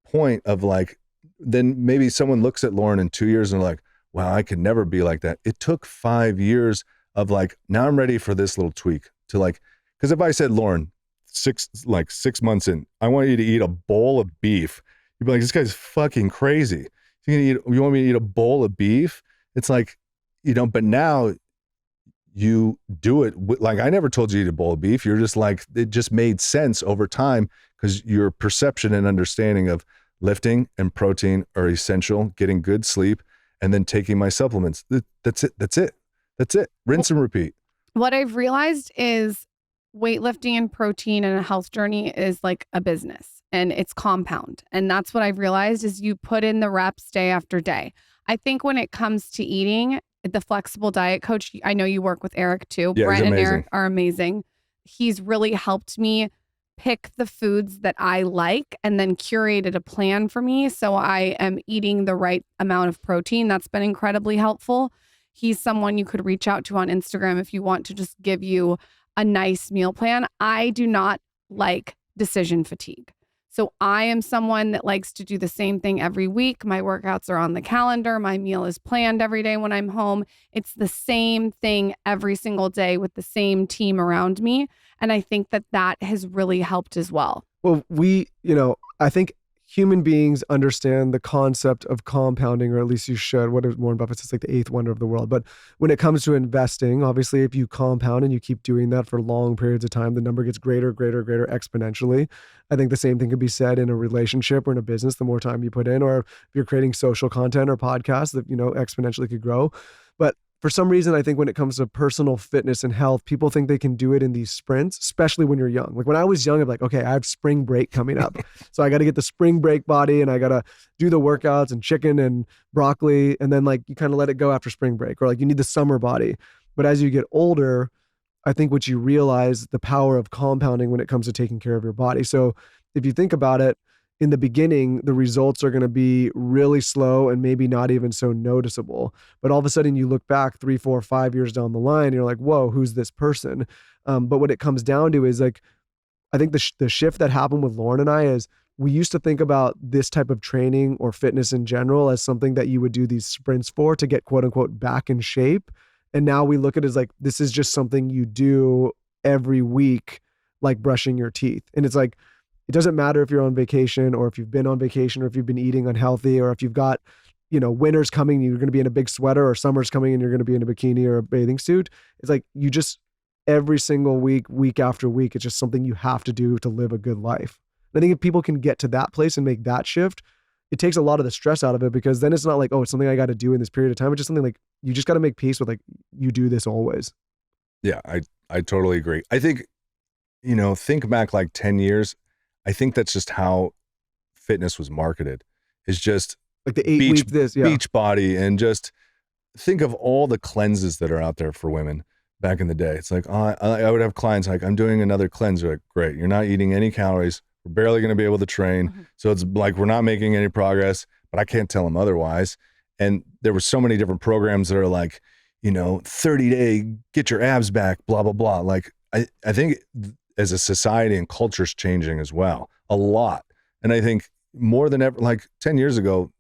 point of like, then maybe someone looks at Lauryn in 2 years and like, wow, I could never be like that. It took 5 years of like, now I'm ready for this little tweak to like, because if I said, Lauryn, 6 months in, I want you to eat a bowl of beef, you'd be like, this guy's fucking crazy. You want me to eat a bowl of beef? It's like, but now you do it. Like, I never told you to eat a bowl of beef. You're just like, it just made sense over time because your perception and understanding of lifting and protein are essential, getting good sleep, and then taking my supplements. That's it. Rinse and repeat. What I've realized is weightlifting and protein and a health journey is like a business. And it's compound. And that's what I've realized is you put in the reps day after day. I think when it comes to eating, the flexible diet coach, I know you work with Eric too. Yeah, Brent and Eric are amazing. He's really helped me pick the foods that I like and then curated a plan for me. So I am eating the right amount of protein. That's been incredibly helpful. He's someone you could reach out to on Instagram if you want to just give you a nice meal plan. I do not like decision fatigue. So I am someone that likes to do the same thing every week. My workouts are on the calendar. My meal is planned every day when I'm home. It's the same thing every single day with the same team around me. And I think that has really helped as well. Well, I think human beings understand the concept of compounding, or at least you should. What is Warren Buffett says, like the 8th wonder of the world. But when it comes to investing, obviously, if you compound and you keep doing that for long periods of time, the number gets greater exponentially. I think the same thing could be said in a relationship or in a business. The more time you put in, or if you're creating social content or podcasts, that exponentially could grow. But for some reason, I think when it comes to personal fitness and health, people think they can do it in these sprints, especially when you're young. Like when I was young, I'm like, okay, I have spring break coming up. So I got to get the spring break body and I got to do the workouts and chicken and broccoli. And then like you kind of let it go after spring break, or like you need the summer body. But as you get older, I think what you realize the power of compounding when it comes to taking care of your body. So if you think about it, in the beginning, the results are going to be really slow and maybe not even so noticeable. But all of a sudden you look back 3, 4, 5 years down the line, and you're like, whoa, who's this person? But what it comes down to is like, I think the shift that happened with Lauryn and I is we used to think about this type of training or fitness in general as something that you would do these sprints for to get quote unquote back in shape. And now we look at it as like, this is just something you do every week, like brushing your teeth. And it's like, it doesn't matter if you're on vacation or if you've been on vacation or if you've been eating unhealthy or if you've got, winter's coming, you're going to be in a big sweater, or summer's coming and you're going to be in a bikini or a bathing suit. It's like, you just, every single week after week, it's just something you have to do to live a good life. And I think if people can get to that place and make that shift, it takes a lot of the stress out of it, because then it's not like, oh, it's something I got to do in this period of time. It's just something like, you just got to make peace with, like, you do this always. Yeah, I totally agree. I think, think back like 10 years. I think that's just how fitness was marketed. It's just like the 8 week beach body, and just think of all the cleanses that are out there for women back in the day. It's like, I would have clients like, I'm doing another cleanse. Like, great, you're not eating any calories. We're barely going to be able to train. Mm-hmm. So it's like, we're not making any progress, but I can't tell them otherwise. And there were so many different programs that are like, 30-day, get your abs back, blah, blah, blah. Like, I think as a society and culture's changing as well, a lot. And I think more than ever, like 10 years ago,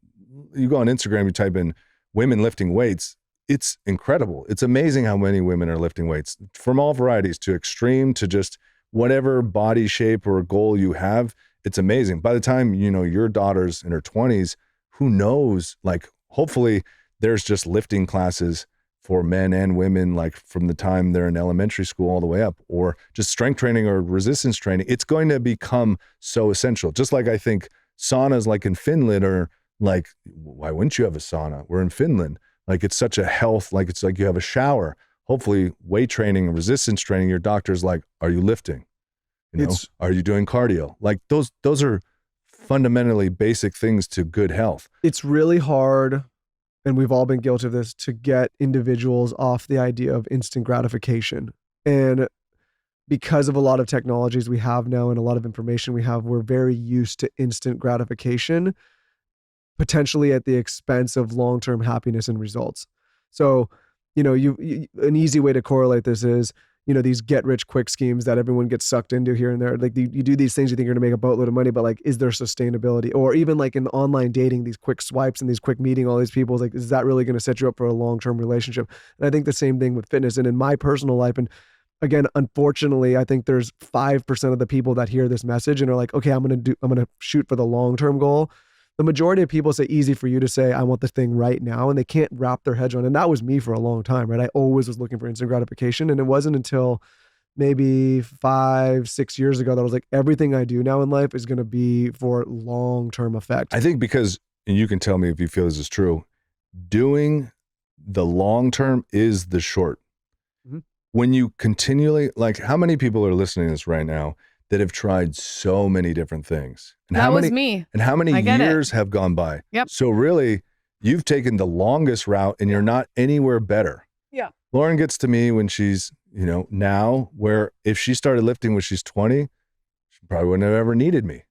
you go on Instagram, you type in women lifting weights. It's incredible. It's amazing how many women are lifting weights from all varieties, to extreme, to just whatever body shape or goal you have. It's amazing. By the time, your daughter's in her 20s, who knows, like, hopefully there's just lifting classes for men and women, like from the time they're in elementary school all the way up, or just strength training or resistance training. It's going to become so essential. Just like I think saunas like in Finland are like, why wouldn't you have a sauna? We're in Finland. Like, it's such a health, like it's like you have a shower. Hopefully weight training and resistance training, your doctor's like, are you lifting? Are you doing cardio? Like those are fundamentally basic things to good health. It's really hard, and we've all been guilty of this, to get individuals off the idea of instant gratification. And because of a lot of technologies we have now and a lot of information we have, we're very used to instant gratification, potentially at the expense of long-term happiness and results. So, an easy way to correlate this is, these get-rich-quick schemes that everyone gets sucked into here and there. Like, you do these things, you think you're gonna make a boatload of money, but like, is there sustainability? Or even like in online dating, these quick swipes and these quick meeting all these people, like, is that really gonna set you up for a long-term relationship? And I think the same thing with fitness. And in my personal life, and again, unfortunately, I think there's 5% of the people that hear this message and are like, okay, I'm gonna shoot for the long-term goal. The majority of people say, easy for you to say, I want the thing right now, and they can't wrap their heads on. And that was me for a long time, right? I always was looking for instant gratification. And it wasn't until maybe 5-6 years ago that I was like, everything I do now in life is going to be for long-term effect. I think because, and you can tell me if you feel this is true, doing the long-term is the short. Mm-hmm. When you continually, like, how many people are listening to this right now that have tried so many different things? And that was me. And how many years have gone by? Yep. So really, you've taken the longest route and you're not anywhere better. Yeah. Lauryn gets to me when she's, now, where if she started lifting when she's 20, she probably wouldn't have ever needed me,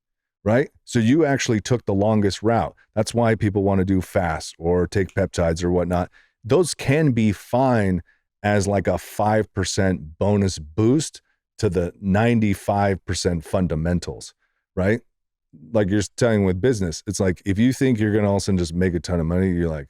right? So you actually took the longest route. That's why people want to do fast or take peptides or whatnot. Those can be fine as like a 5% bonus boost to the 95% fundamentals, right? Like you're telling with business, it's like, if you think you're going to all of a sudden just make a ton of money, you're going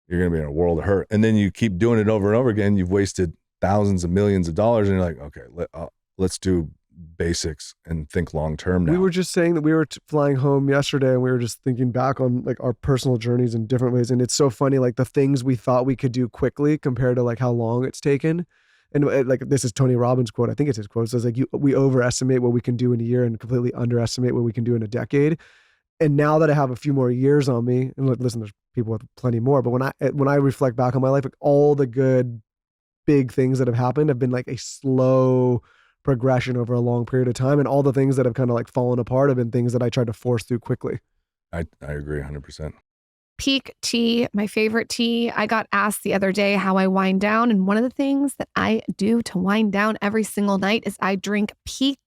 to be in a world of hurt. And then you keep doing it over and over again. You've wasted thousands of millions of dollars, and you're like, okay, let's do basics and think long-term now. We were just saying that we were flying home yesterday, and we were just thinking back on like our personal journeys in different ways. And it's so funny, like the things we thought we could do quickly compared to like how long it's taken. And like, this is Tony Robbins' quote. I think it's his quote. It says like, we overestimate what we can do in a year and completely underestimate what we can do in a decade. And now that I have a few more years on me, and listen, there's people with plenty more, but when I reflect back on my life, like all the good big things that have happened have been like a slow progression over a long period of time. And all the things that have kind of like fallen apart have been things that I tried to force through quickly. I agree 100%. Peak tea, my favorite tea. I got asked the other day how I wind down. And one of the things that I do to wind down every single night is I drink Peak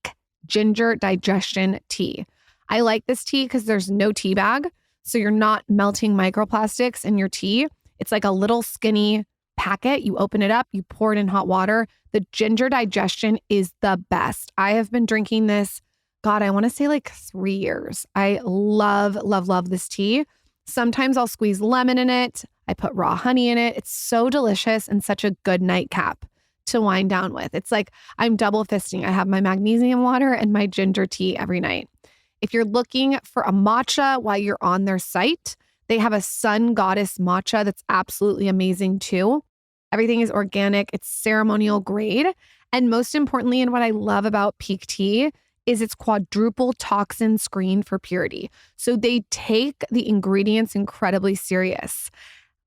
Ginger Digestion Tea. I like this tea because there's no tea bag. So you're not melting microplastics in your tea. It's like a little skinny packet. You open it up, you pour it in hot water. The ginger digestion is the best. I have been drinking this, God, I want to say like 3 years. I love, love, love this tea. Sometimes I'll squeeze lemon in it. I put raw honey in it. It's so delicious and such a good nightcap to wind down with. It's like I'm double fisting. I have my magnesium water and my ginger tea every night. If you're looking for a matcha while you're on their site, they have a sun goddess matcha that's absolutely amazing too. Everything is organic. It's ceremonial grade. And most importantly, and what I love about Pique Tea is it's quadruple toxin screened for purity. So they take the ingredients incredibly serious.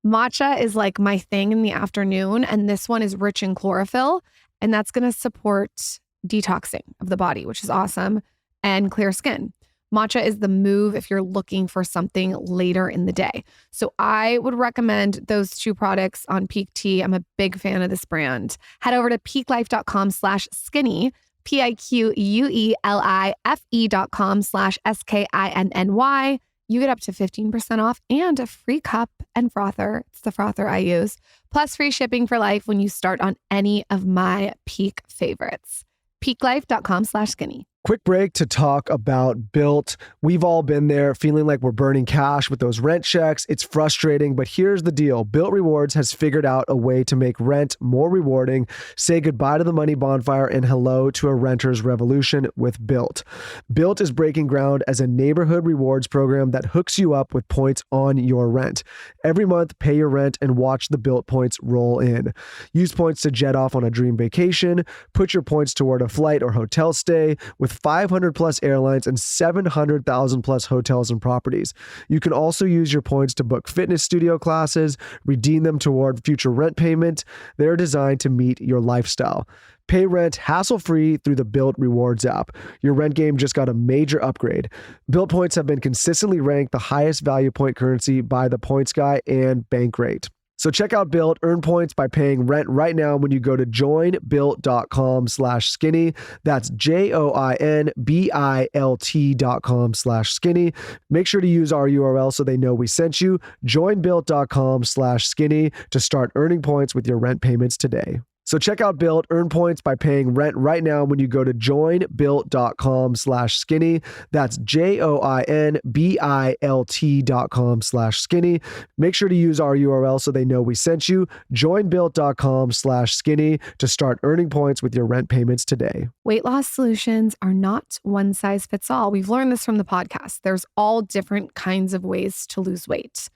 Matcha is like my thing in the afternoon, and this one is rich in chlorophyll, and that's going to support detoxing of the body, which is awesome, and clear skin. Matcha is the move if you're looking for something later in the day. So I would recommend those two products on Pique Tea. I'm a big fan of this brand. Head over to piquelife.com/skinny, piquelife.com/SKINNY. You get up to 15% off and a free cup and frother. It's the frother I use. Plus free shipping for life when you start on any of my Pique favorites. piquelife.com/skinny. Quick break to talk about Built. We've all been there feeling like we're burning cash with those rent checks. It's frustrating, but here's the deal. Built Rewards has figured out a way to make rent more rewarding. Say goodbye to the money bonfire and hello to a renter's revolution with Built. Built is breaking ground as a neighborhood rewards program that hooks you up with points on your rent. Every month, pay your rent and watch the Built points roll in. Use points to jet off on a dream vacation. Put your points toward a flight or hotel stay with 500 plus airlines and 700,000 plus hotels and properties. You can also use your points to book fitness studio classes, redeem them toward future rent payment. They're designed to meet your lifestyle. Pay rent hassle-free through the Built Rewards app. Your rent game just got a major upgrade. Built points have been consistently ranked the highest value point currency by the Points Guy and Bankrate. So check out Built, earn points by paying rent right now when you go to joinbuilt.com/skinny. That's joinbilt.com/skinny. Make sure to use our URL so they know we sent you. Joinbuilt.com/skinny to start earning points with your rent payments today. So check out Built, earn points by paying rent right now when you go to joinbuilt.com/skinny. That's joinbilt.com/skinny. Make sure to use our URL so they know we sent you. Joinbuilt.com/skinny to start earning points with your rent payments today. Weight loss solutions are not one size fits all. We've learned this from the podcast. There's all different kinds of ways to lose weight.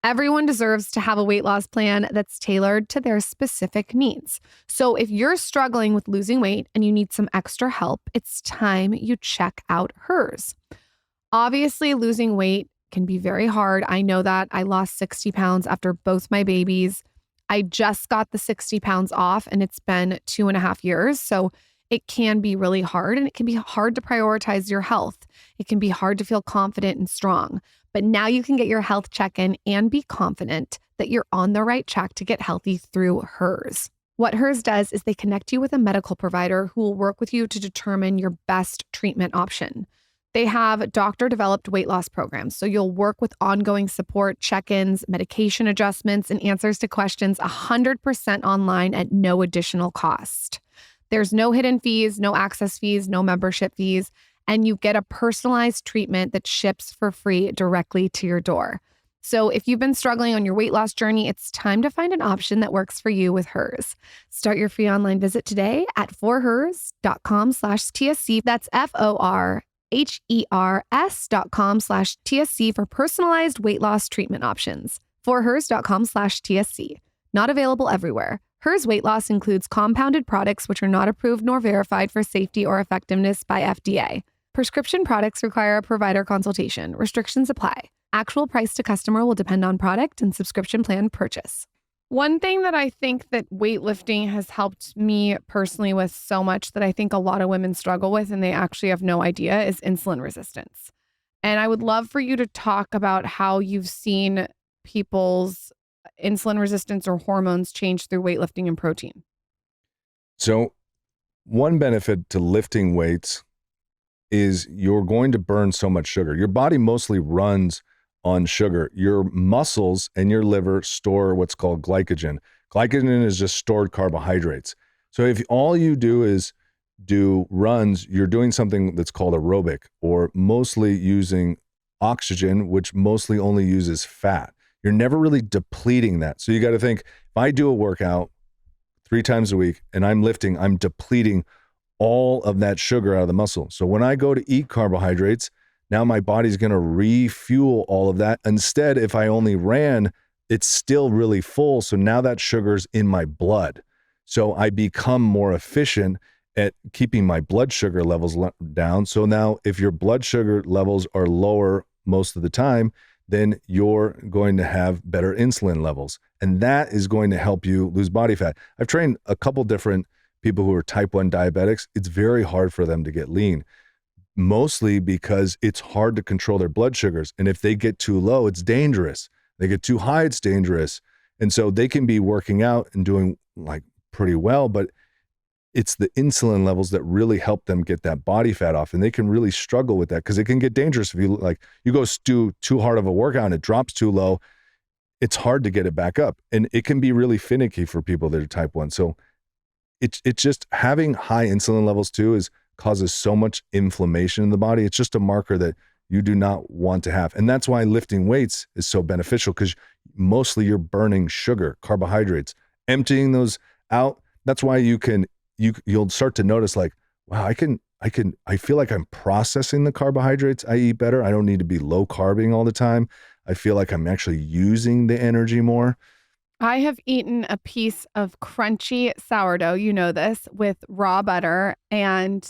Everyone deserves to have a weight loss plan that's tailored to their specific needs. So if you're struggling with losing weight and you need some extra help, it's time you check out hers. Obviously, losing weight can be very hard. I know that. I lost 60 pounds after both my babies. I just got the 60 pounds off and it's been 2.5 years. So it can be really hard, and it can be hard to prioritize your health. It can be hard to feel confident and strong. But now you can get your health check-in and be confident that you're on the right track to get healthy through hers. What hers does is they connect you with a medical provider who will work with you to determine your best treatment option. They have doctor-developed weight loss programs, so you'll work with ongoing support, check-ins, medication adjustments, and answers to questions 100% online at no additional cost. There's no hidden fees, no access fees, no membership fees, and you get a personalized treatment that ships for free directly to your door. So if you've been struggling on your weight loss journey, it's time to find an option that works for you with hers. Start your free online visit today at forhers.com/TSC. That's FORHERS.com/TSC for personalized weight loss treatment options. Forhers.com/TSC. Not available everywhere. Hers weight loss includes compounded products which are not approved nor verified for safety or effectiveness by FDA. Prescription products require a provider consultation. Restrictions apply. Actual price to customer will depend on product and subscription plan purchase. One thing that I think that weightlifting has helped me personally with so much that I think a lot of women struggle with and they actually have no idea is insulin resistance. And I would love for you to talk about how you've seen people's insulin resistance or hormones change through weightlifting and protein. So one benefit to lifting weights is you're going to burn so much sugar. Your body mostly runs on sugar. Your muscles and your liver store what's called glycogen. Glycogen is just stored carbohydrates. So if all you do is do runs, you're doing something that's called aerobic, or mostly using oxygen, which mostly only uses fat. You're never really depleting that. So you got to think, if I do a workout 3 times a week and I'm lifting, I'm depleting all of that sugar out of the muscle. So when I go to eat carbohydrates, now my body's going to refuel all of that. Instead, if I only ran, it's still really full. So now that sugar's in my blood. So I become more efficient at keeping my blood sugar levels down. So now if your blood sugar levels are lower most of the time, then you're going to have better insulin levels. And that is going to help you lose body fat. I've trained a couple different people who are type 1 diabetics. It's very hard for them to get lean, mostly because it's hard to control their blood sugars. And if they get too low, it's dangerous. They get too high, it's dangerous. And so they can be working out and doing like pretty well, but it's the insulin levels that really help them get that body fat off. And they can really struggle with that because it can get dangerous if you go do too hard of a workout and it drops too low. It's hard to get it back up. And it can be really finicky for people that are type 1. So it's just having high insulin levels too causes so much inflammation in the body. It's just a marker that you do not want to have. And that's why lifting weights is so beneficial, because mostly you're burning sugar, carbohydrates, emptying those out. That's why you'll start to notice like, wow, I feel like I'm processing the carbohydrates I eat better. I don't need to be low carbing all the time. I feel like I'm actually using the energy more. I have eaten a piece of crunchy sourdough, you know this, with raw butter and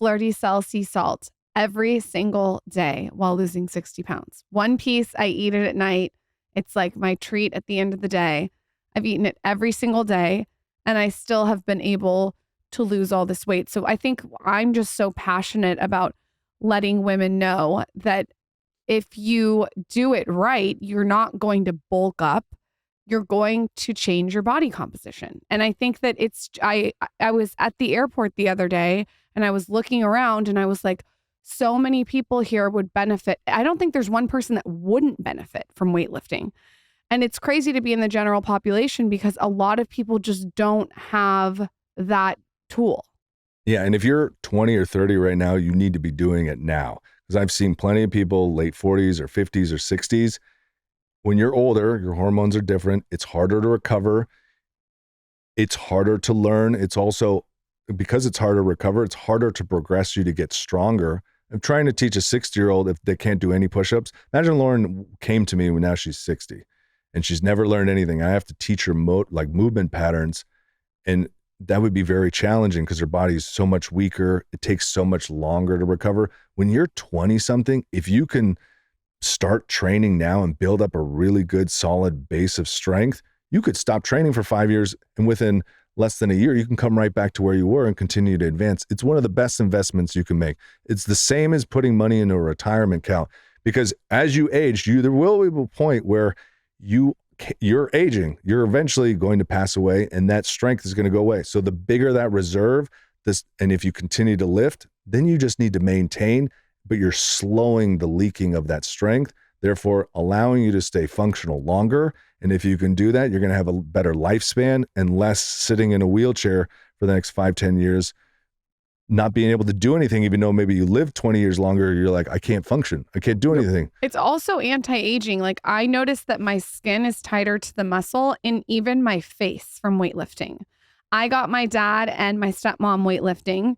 fleur de sel sea salt every single day while losing 60 pounds. One piece, I eat it at night. It's like my treat at the end of the day. I've eaten it every single day, and I still have been able to lose all this weight. So I think I'm just so passionate about letting women know that if you do it right, you're not going to bulk up. You're going to change your body composition. And I think that I was at the airport the other day and I was looking around and I was like, so many people here would benefit. I don't think there's one person that wouldn't benefit from weightlifting. And it's crazy to be in the general population because a lot of people just don't have that tool. Yeah. And if you're 20 or 30 right now, you need to be doing it now. Because I've seen plenty of people late 40s or 50s or 60s. When you're older, your hormones are different. It's harder to recover. It's harder to learn. It's also, because it's harder to recover, it's harder to progress you to get stronger. I'm trying to teach a 60-year-old if they can't do any push-ups. Imagine Lauryn came to me when now she's 60 and she's never learned anything. I have to teach her movement patterns, and that would be very challenging because her body is so much weaker. It takes so much longer to recover. When you're 20 something, if you can start training now and build up a really good solid base of strength, you could stop training for 5 years and within less than a year, you can come right back to where you were and continue to advance. It's one of the best investments you can make. It's the same as putting money into a retirement account, because as you age, there will be a point where you're aging, you're eventually going to pass away, and that strength is going to go away. So the bigger that reserve, and if you continue to lift, then you just need to maintain, but you're slowing the leaking of that strength, therefore allowing you to stay functional longer. And if you can do that, you're going to have a better lifespan and less sitting in a wheelchair for the next 5-10 years, not being able to do anything, even though maybe you live 20 years longer. You're like, I can't function. I can't do anything. It's also anti-aging. Like, I noticed that my skin is tighter to the muscle and even my face from weightlifting. I got my dad and my stepmom weightlifting.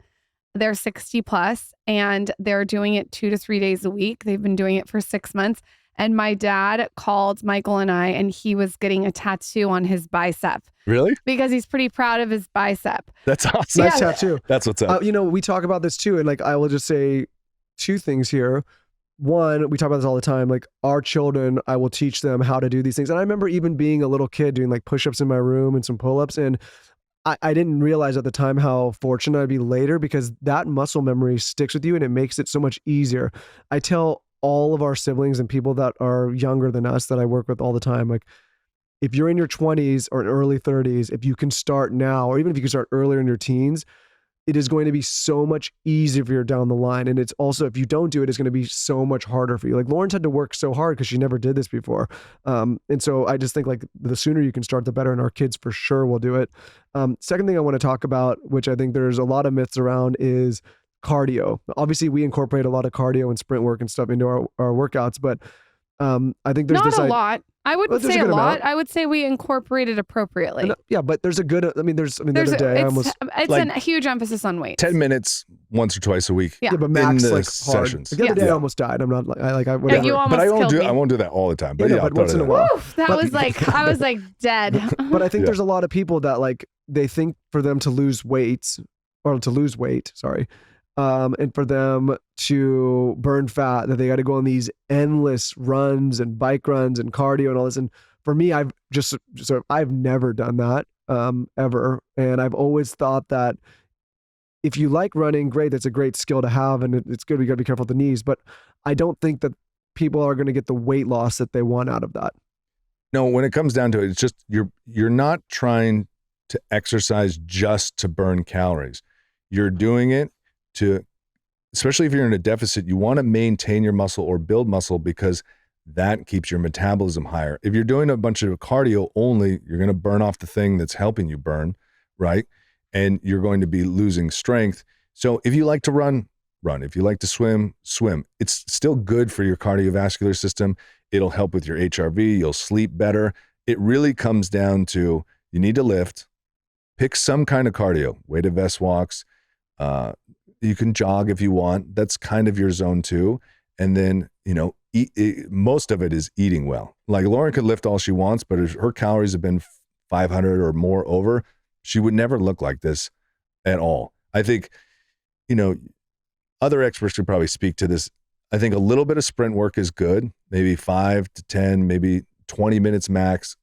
They're 60 plus and they're doing it 2 to 3 days a week. They've been doing it for 6 months. And my dad called Michael and I, and he was getting a tattoo on his bicep. Really? Because he's pretty proud of his bicep. That's awesome. Nice tattoo. That's what's up. We talk about this too. And like, I will just say 2 things here. One, we talk about this all the time. Like, our children, I will teach them how to do these things. And I remember even being a little kid doing like push-ups in my room and some pull-ups. And I didn't realize at the time how fortunate I'd be later, because that muscle memory sticks with you and it makes it so much easier. I tell all of our siblings and people that are younger than us that I work with all the time, like, if you're in your 20s or early 30s, if you can start now, or even if you can start earlier in your teens, it is going to be so much easier for you down the line. And it's also, if you don't do it, it's going to be so much harder for you. Like Lauren's had to work so hard because she never did this before. And so I just think like the sooner you can start, the better. And our kids for sure will do it. Second thing I want to talk about, which I think there's a lot of myths around, is cardio. Obviously we incorporate a lot of cardio and sprint work and stuff into our workouts, but I think there's not a lot. I wouldn't say a lot. Amount. I would say we incorporate it appropriately. Yeah, but there's a good, the other day it's like, a huge emphasis on weight. 10 minutes once or twice a week. Yeah, but max in the like sessions. The other day I almost died. I'm not whatever. Yeah, you almost killed me. I won't do that all the time. But but once in a while. Oof, I was like dead. But I think there's a lot of people that like, they think for them to lose weight, and for them to burn fat, that they got to go on these endless runs and bike runs and cardio and all this. And for me, I've never done that ever. And I've always thought that if you like running, great, that's a great skill to have. And it's good. We got to be careful with the knees. But I don't think that people are going to get the weight loss that they want out of that. No, when it comes down to it, it's just you're not trying to exercise just to burn calories. You're doing it to, especially if you're in a deficit, you want to maintain your muscle or build muscle because that keeps your metabolism higher. If you're doing a bunch of cardio only, you're going to burn off the thing that's helping you burn, right? And you're going to be losing strength. So if you like to run. If you like to swim. It's still good for your cardiovascular system. It'll help with your HRV. You'll sleep better. It really comes down to, you need to lift, pick some kind of cardio, weighted vest walks, you can jog if you want. That's kind of your zone too. And then, most of it is eating well. Like Lauryn could lift all she wants, but if her calories have been 500 or more over, she would never look like this at all. I think, other experts could probably speak to this. I think a little bit of sprint work is good, maybe 5 to 10, maybe 20 minutes max,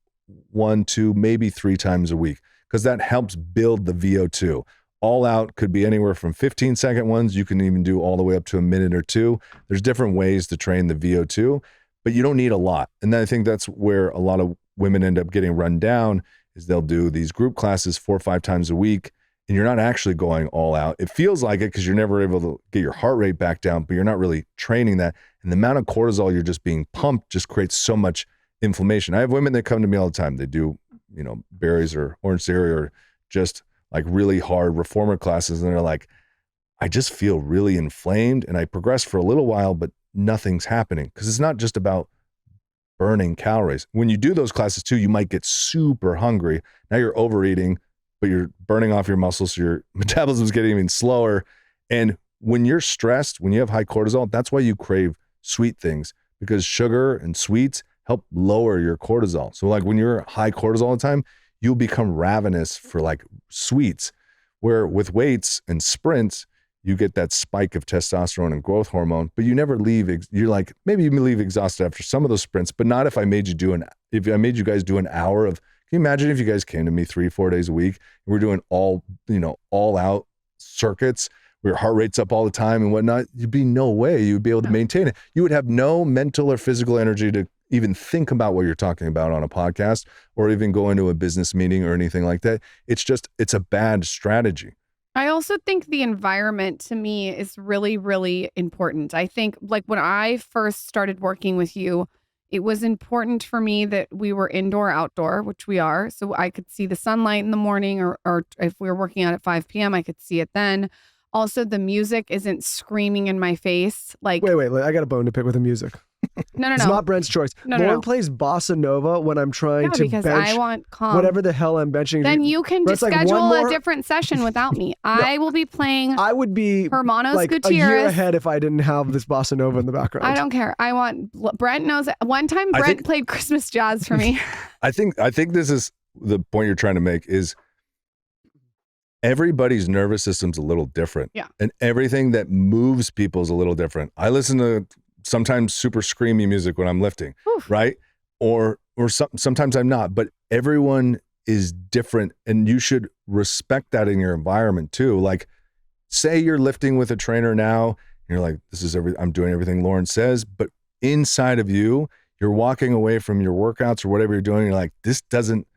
1, 2, maybe 3 times a week, because that helps build the VO2. All out could be anywhere from 15-second ones. You can even do all the way up to a minute or 2. There's different ways to train the VO2, but you don't need a lot. And I think that's where a lot of women end up getting run down, is they'll do these group classes 4 or 5 times a week, and you're not actually going all out. It feels like it because you're never able to get your heart rate back down, but you're not really training that. And the amount of cortisol you're just being pumped just creates so much inflammation. I have women that come to me all the time. They do, berries or Orange Theory or just like really hard reformer classes. And they're like, I just feel really inflamed and I progress for a little while, but nothing's happening. Because it's not just about burning calories. When you do those classes too, you might get super hungry. Now you're overeating, but you're burning off your muscles. So your metabolism's getting even slower. And when you're stressed, when you have high cortisol, that's why you crave sweet things, because sugar and sweets help lower your cortisol. So like when you're high cortisol all the time, you'll become ravenous for like sweets, where with weights and sprints, you get that spike of testosterone and growth hormone, but you never leave. You're like, maybe you leave exhausted after some of those sprints, but not if I made you guys do an hour of, can you imagine if you guys came to me 3-4 days a week and we're doing all out circuits where your heart rate's up all the time and whatnot? You'd be no way you'd be able to maintain it. You would have no mental or physical energy to even think about what you're talking about on a podcast or even go into a business meeting or anything like that. It's a bad strategy. I also think the environment to me is really, really important. I think like when I first started working with you, it was important for me that we were indoor, outdoor, which we are. So I could see the sunlight in the morning, or if we were working out at 5 p.m., I could see it then. Also, the music isn't screaming in my face. Like, wait, I got a bone to pick with the music. No. It's not Brent's choice. Lauren plays bossa nova when I'm trying to because bench I want calm. Whatever the hell I'm benching. Then you can just schedule a different session without me. I will be playing. I would be Hermanos like Gutierrez. a year ahead if I didn't have this bossa nova in the background. I don't care. I want Brent knows. One time Brent played Christmas jazz for me. I think this is the point you're trying to make is everybody's nervous system's a little different. Yeah. And everything that moves people is a little different. I listen to sometimes super screamy music when I'm lifting, right? Or sometimes I'm not, but everyone is different and you should respect that in your environment too. Like say you're lifting with a trainer now and you're like, I'm doing everything Lauryn says, but inside of you're walking away from your workouts or whatever you're doing. You're like, this isn't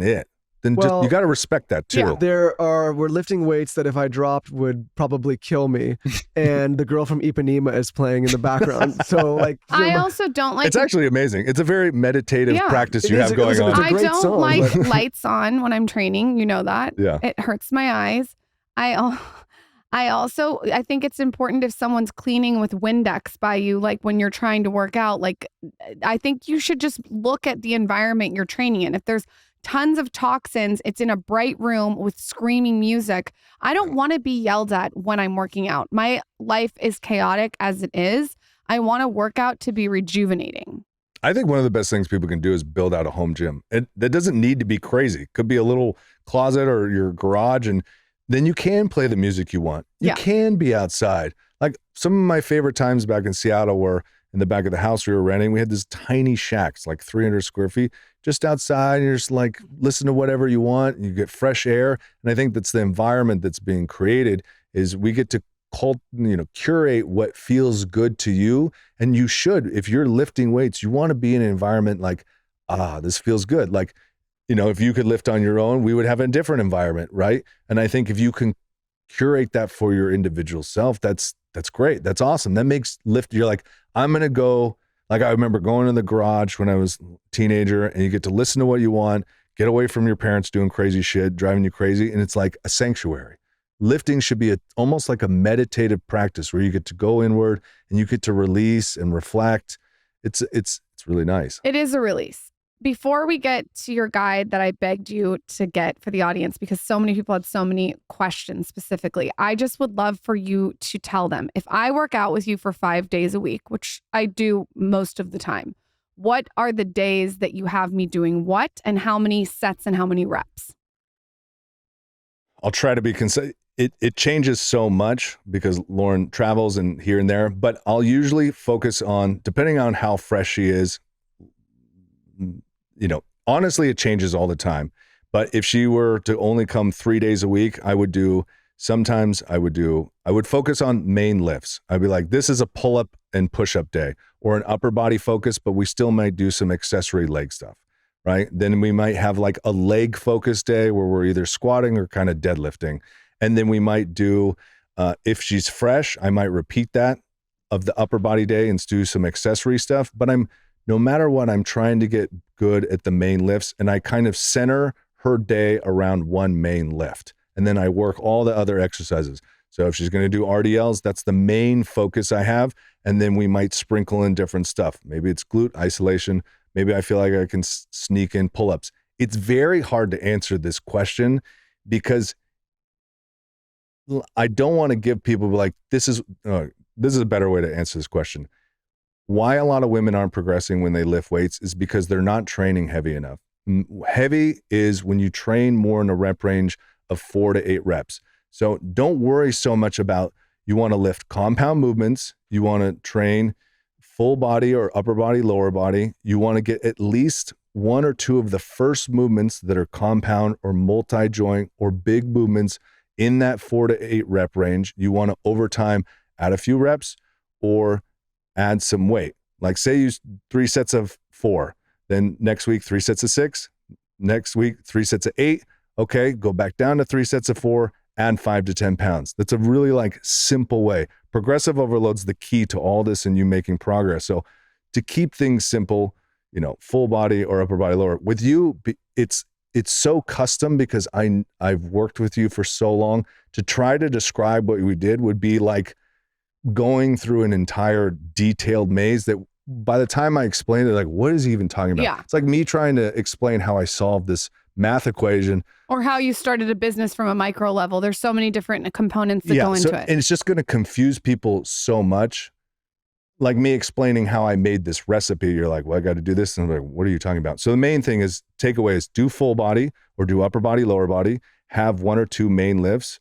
it. then Well, you got to respect that too. Yeah. We're lifting weights that if I dropped would probably kill me, and the girl from Ipanema is playing in the background. So like, I also don't like. It's actually amazing. It's a very meditative practice you have going on. It's a I great don't song, like but- lights on when I'm training. You know that. Yeah. It hurts my eyes. I think it's important if someone's cleaning with Windex by you, like when you're trying to work out, like I think you should just look at the environment you're training in. If there's tons of toxins, it's in a bright room with screaming music. I don't want to be yelled at when I'm working out. My life is chaotic as it is. I want to work out to be rejuvenating. I think one of the best things people can do is build out a home gym. That doesn't need to be crazy. It could be a little closet or your garage, and then you can play the music you want. You can be outside. Like some of my favorite times back in Seattle were in the back of the house we were renting. We had this tiny shacks, like 300 square feet, just outside. And you're just like, listen to whatever you want. You get fresh air. And I think that's the environment that's being created is we get to curate what feels good to you. And you should, if you're lifting weights, you want to be in an environment like, this feels good. Like, if you could lift on your own, we would have a different environment, right? And I think if you can curate that for your individual self, that's great. That's awesome. That makes lift, you're like, I'm going to go, like I remember going to the garage when I was a teenager, and you get to listen to what you want, get away from your parents doing crazy shit, driving you crazy, and it's like a sanctuary. Lifting should be almost like a meditative practice where you get to go inward and you get to release and reflect. It's really nice. It is a release. Before we get to your guide that I begged you to get for the audience, because so many people had so many questions specifically, I just would love for you to tell them, if I work out with you for 5 days a week, which I do most of the time, what are the days that you have me doing what, and how many sets and how many reps? I'll try to be concise. It changes so much because Lauryn travels and here and there, but I'll usually focus on, depending on how fresh she is, honestly, it changes all the time. But if she were to only come 3 days a week, I would focus on main lifts. I'd be like, this is a pull-up and push-up day, or an upper body focus, but we still might do some accessory leg stuff, right? Then we might have like a leg focus day where we're either squatting or kind of deadlifting. And then we might do, if she's fresh, I might repeat that of the upper body day and do some accessory stuff. But no matter what, I'm trying to get good at the main lifts, and I kind of center her day around one main lift. And then I work all the other exercises. So if she's going to do RDLs, that's the main focus I have. And then we might sprinkle in different stuff. Maybe it's glute isolation. Maybe I feel like I can sneak in pull-ups. It's very hard to answer this question because I don't want to give people like, this is a better way to answer this question. Why a lot of women aren't progressing when they lift weights is because they're not training heavy enough. Heavy is when you train more in a rep range of 4 to 8 reps. So don't worry so much about, you want to lift compound movements. You want to train full body or upper body, lower body. You want to get at least 1 or 2 of the first movements that are compound or multi-joint or big movements in that 4 to 8 rep range. You want to over time add a few reps or add some weight. Like say you 3 sets of 4, then next week 3 sets of 6, next week 3 sets of 8. Okay, go back down to 3 sets of 4, add 5 to 10 pounds. That's a really like simple way. Progressive overload's the key to all this and you making progress. So to keep things simple, full body or upper body, lower. With you, it's so custom because I've worked with you for so long. To try to describe what we did would be like going through an entire detailed maze that by the time I explained it, like, what is he even talking about? Yeah. It's like me trying to explain how I solved this math equation. Or how you started a business from a micro level. There's so many different components that go into it. And it's just going to confuse people so much. Like me explaining how I made this recipe, you're like, well, I got to do this. And I'm like, what are you talking about? So the main thing is takeaway is do full body or do upper body, lower body, have 1 or 2 main lifts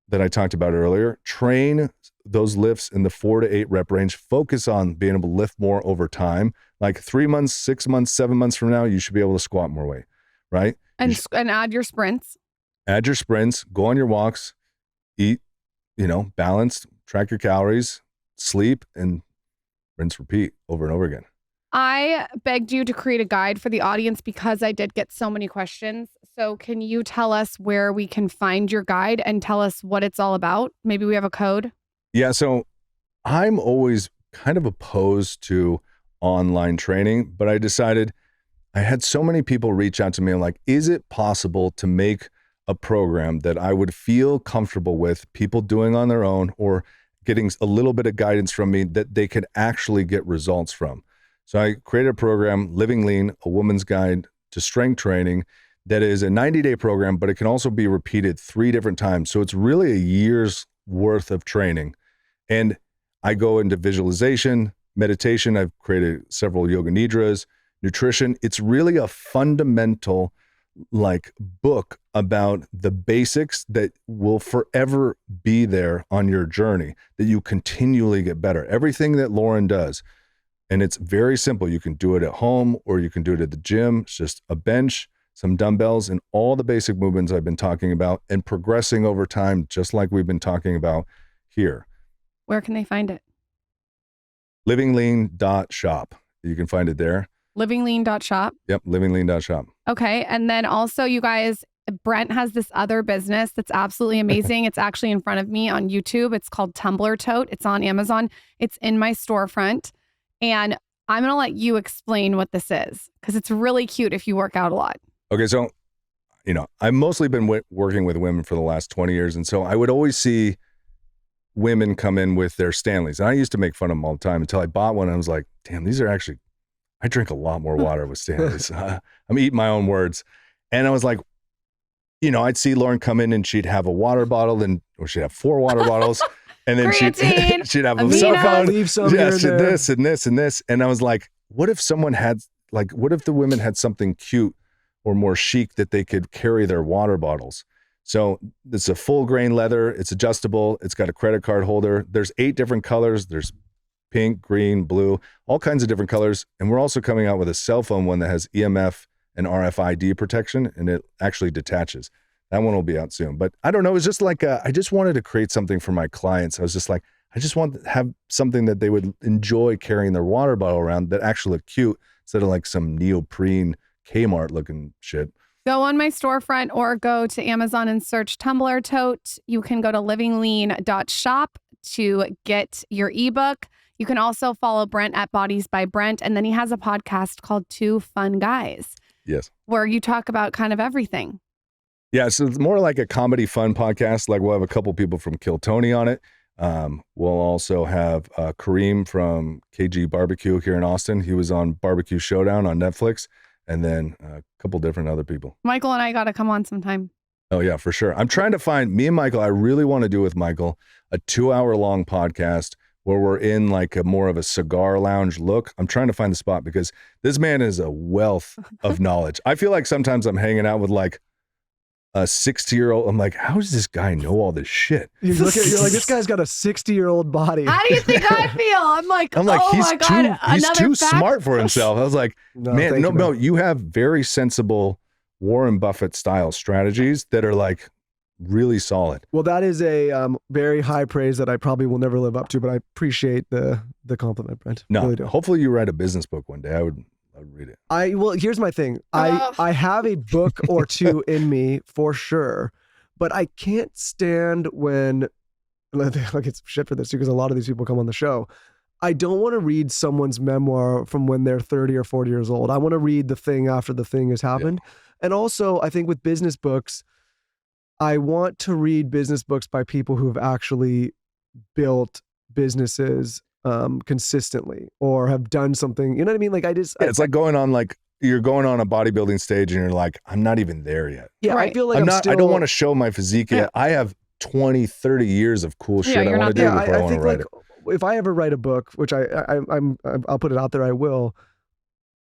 that I talked about earlier, train those lifts in the 4 to 8 rep range, focus on being able to lift more over time. Like 3 months, 6 months, 7 months from now, you should be able to squat more weight, right? And add your sprints. Add your sprints, go on your walks, eat, balanced, track your calories, sleep, and rinse, repeat over and over again. I begged you to create a guide for the audience because I did get so many questions. So can you tell us where we can find your guide and tell us what it's all about? Maybe we have a code. Yeah. So I'm always kind of opposed to online training, but I decided I had so many people reach out to me and like, is it possible to make a program that I would feel comfortable with people doing on their own or getting a little bit of guidance from me that they could actually get results from? So I created a program, Living Lean, a woman's guide to strength training, that is a 90-day program, but it can also be repeated 3 different times. So it's really a year's worth of training. And I go into visualization, meditation. I've created several yoga nidras, nutrition. It's really a fundamental book about the basics that will forever be there on your journey, that you continually get better. Everything that Lauryn does. And it's very simple. You can do it at home or you can do it at the gym. It's just a bench, some dumbbells, and all the basic movements I've been talking about and progressing over time, just like we've been talking about here. Where can they find it? livinglean.shop. You can find it there. livinglean.shop. Yep, livinglean.shop. Okay. And then also, you guys, Brent has this other business that's absolutely amazing. It's actually in front of me on YouTube. It's called Tumbler Tote. It's on Amazon. It's in my storefront. And I'm going to let you explain what this is because it's really cute if you work out a lot. Okay. So, I've mostly been working with women for the last 20 years. And so I would always see women come in with their Stanleys. And I used to make fun of them all the time until I bought one. And I was like, damn, these are actually, I drink a lot more water with Stanleys. I'm eating my own words. And I was like, I'd see Lauryn come in and she'd have a water bottle or she'd have 4 water bottles. And then she'd have a cell phone, this and this and this. And I was like, what if what if the women had something cute or more chic that they could carry their water bottles? So it's a full grain leather. It's adjustable. It's got a credit card holder. There's 8 different colors. There's pink, green, blue, all kinds of different colors. And we're also coming out with a cell phone one that has EMF and RFID protection, and it actually detaches. That one will be out soon. But I don't know. It's just I just wanted to create something for my clients. I was just like, I just want to have something that they would enjoy carrying their water bottle around that actually look cute instead of like some neoprene Kmart looking shit. Go on my storefront or go to Amazon and search Tumbler Tote. You can go to livinglean.shop to get your ebook. You can also follow Brent at Bodies by Brent. And then he has a podcast called Two Fun Guys. Yes. Where you talk about kind of everything. Yeah, so it's more like a comedy fun podcast. Like we'll have a couple people from Kill Tony on it. We'll also have Kareem from KG Barbecue here in Austin. He was on Barbecue Showdown on Netflix. And then a couple different other people. Michael and I got to come on sometime. Oh, yeah, for sure. I'm trying to find, me and Michael, I really want to do with Michael a 2-hour-long podcast where we're in like a more of a cigar lounge look. I'm trying to find the spot because this man is a wealth of knowledge. I feel like sometimes I'm hanging out with like a 60-year-old. I'm like, how does this guy know all this shit? You're like, this guy's got a 60-year-old body. How do you think I feel? I'm like, oh my God, he's too smart for himself. I was like, no, you have very sensible Warren Buffett style strategies that are like really solid. Well, that is a very high praise that I probably will never live up to, but I appreciate the compliment, Brent. No, really do. Hopefully you write a business book one day. I would read it. Well, here's my thing. I have a book or two in me for sure, but I can't stand when, I get some shit for this too, because a lot of these people come on the show. I don't want to read someone's memoir from when they're 30 or 40 years old. I want to read the thing after the thing has happened. Yeah. And also, I think with business books, I want to read business books by people who have actually built businesses consistently or have done something. You know what I mean? Like it's like going on you're going on a bodybuilding stage and you're like, I'm not even there yet. Yeah, right. I feel like I don't want to show my physique yet. I have 20, 30 years of cool shit I want to do before I want to write it. If I ever write a book, which I'll put it out there, I will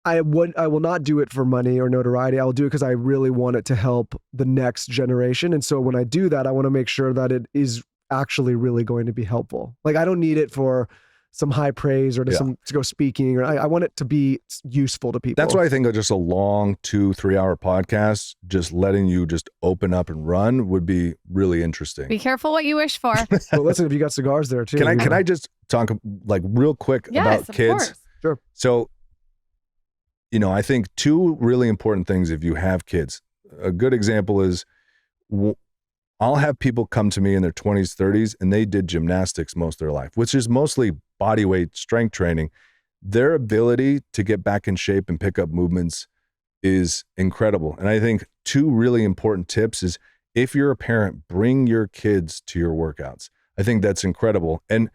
not do it for money or notoriety. I will do it because I really want it to help the next generation. And so when I do that, I want to make sure that it is actually really going to be helpful. Like I don't need it for some high praise or to go speaking, or I want it to be useful to people. That's why I think just a long 2-3 hour podcast, just letting you just open up and run would be really interesting. Be careful what you wish for. Well, listen, if you got cigars there too. Can I just talk like real quick about kids? Sure. So I think two really important things if you have kids. A good example is I'll have people come to me in their 20s, 30s, and they did gymnastics most of their life, which is mostly body weight strength training. Their ability to get back in shape and pick up movements is incredible. And I think two really important tips is if you're a parent, bring your kids to your workouts. I think that's incredible. And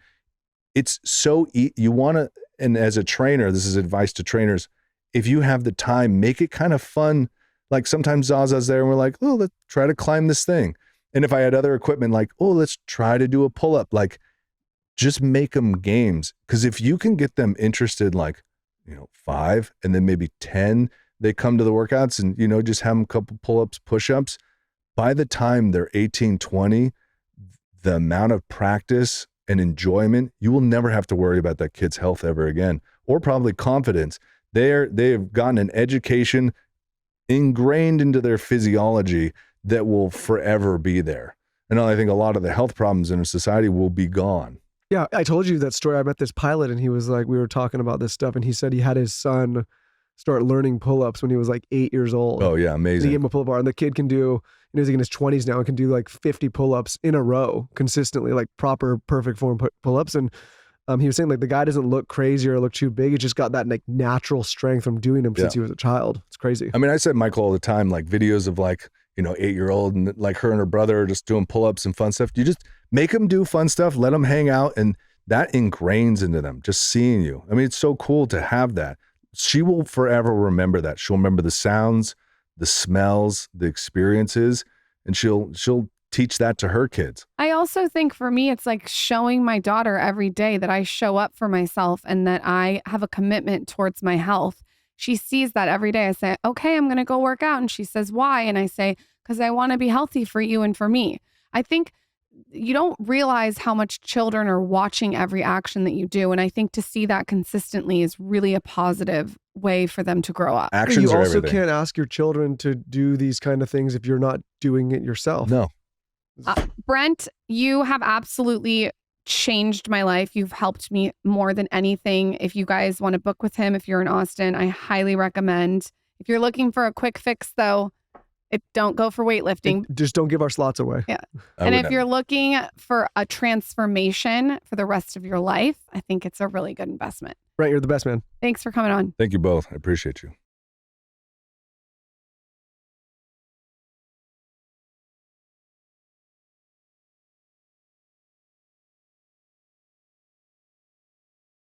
it's so you want to, and as a trainer, this is advice to trainers, if you have the time, make it kind of fun. Like sometimes Zaza's there and we're like, oh, let's try to climb this thing. And if I had other equipment, like, oh, let's try to do a pull-up, like just make them games. Because if you can get them interested, like, 5 and then maybe 10, they come to the workouts and, just have them a couple pull-ups, push-ups. By the time they're 18, 20, the amount of practice and enjoyment, you will never have to worry about that kid's health ever again, or probably confidence. They've gotten an education ingrained into their physiology that will forever be there. And I think a lot of the health problems in our society will be gone. Yeah, I told you that story. I met this pilot and he was like, we were talking about this stuff and he said he had his son start learning pull-ups when he was like 8 years old. Oh yeah, amazing. And he gave him a pull-up bar and the kid can do, he's in his 20s now and can do like 50 pull-ups in a row consistently, like proper perfect form pull-ups. And he was saying like the guy doesn't look crazy or look too big. He just got that like natural strength from doing them since he was a child. It's crazy. I mean, I said Michael all the time, like videos of like, 8-year-old and like her and her brother are just doing pull-ups and fun stuff. You just make them do fun stuff, let them hang out, and that ingrains into them, just seeing you. I mean, it's so cool to have that. She will forever remember that. She'll remember the sounds, the smells, the experiences, and she'll teach that to her kids. I also think for me, it's like showing my daughter every day that I show up for myself and that I have a commitment towards my health. She sees that every day. I say, okay, I'm going to go work out. And she says, why? And I say, because I want to be healthy for you and for me. I think you don't realize how much children are watching every action that you do. And I think to see that consistently is really a positive way for them to grow up. Actions you are also everything. can't ask your children to do these kind of things if you're not doing it yourself. No. Brent, you have absolutely changed my life. You've helped me more than anything. If you guys want to book with him, if you're in Austin, I highly recommend. If you're looking for a quick fix though, don't go for weightlifting. Just don't give our slots away. Yeah. And if you're looking for a transformation for the rest of your life, I think it's a really good investment. Brent, you're the best, man. Thanks for coming on. Thank you both. I appreciate you.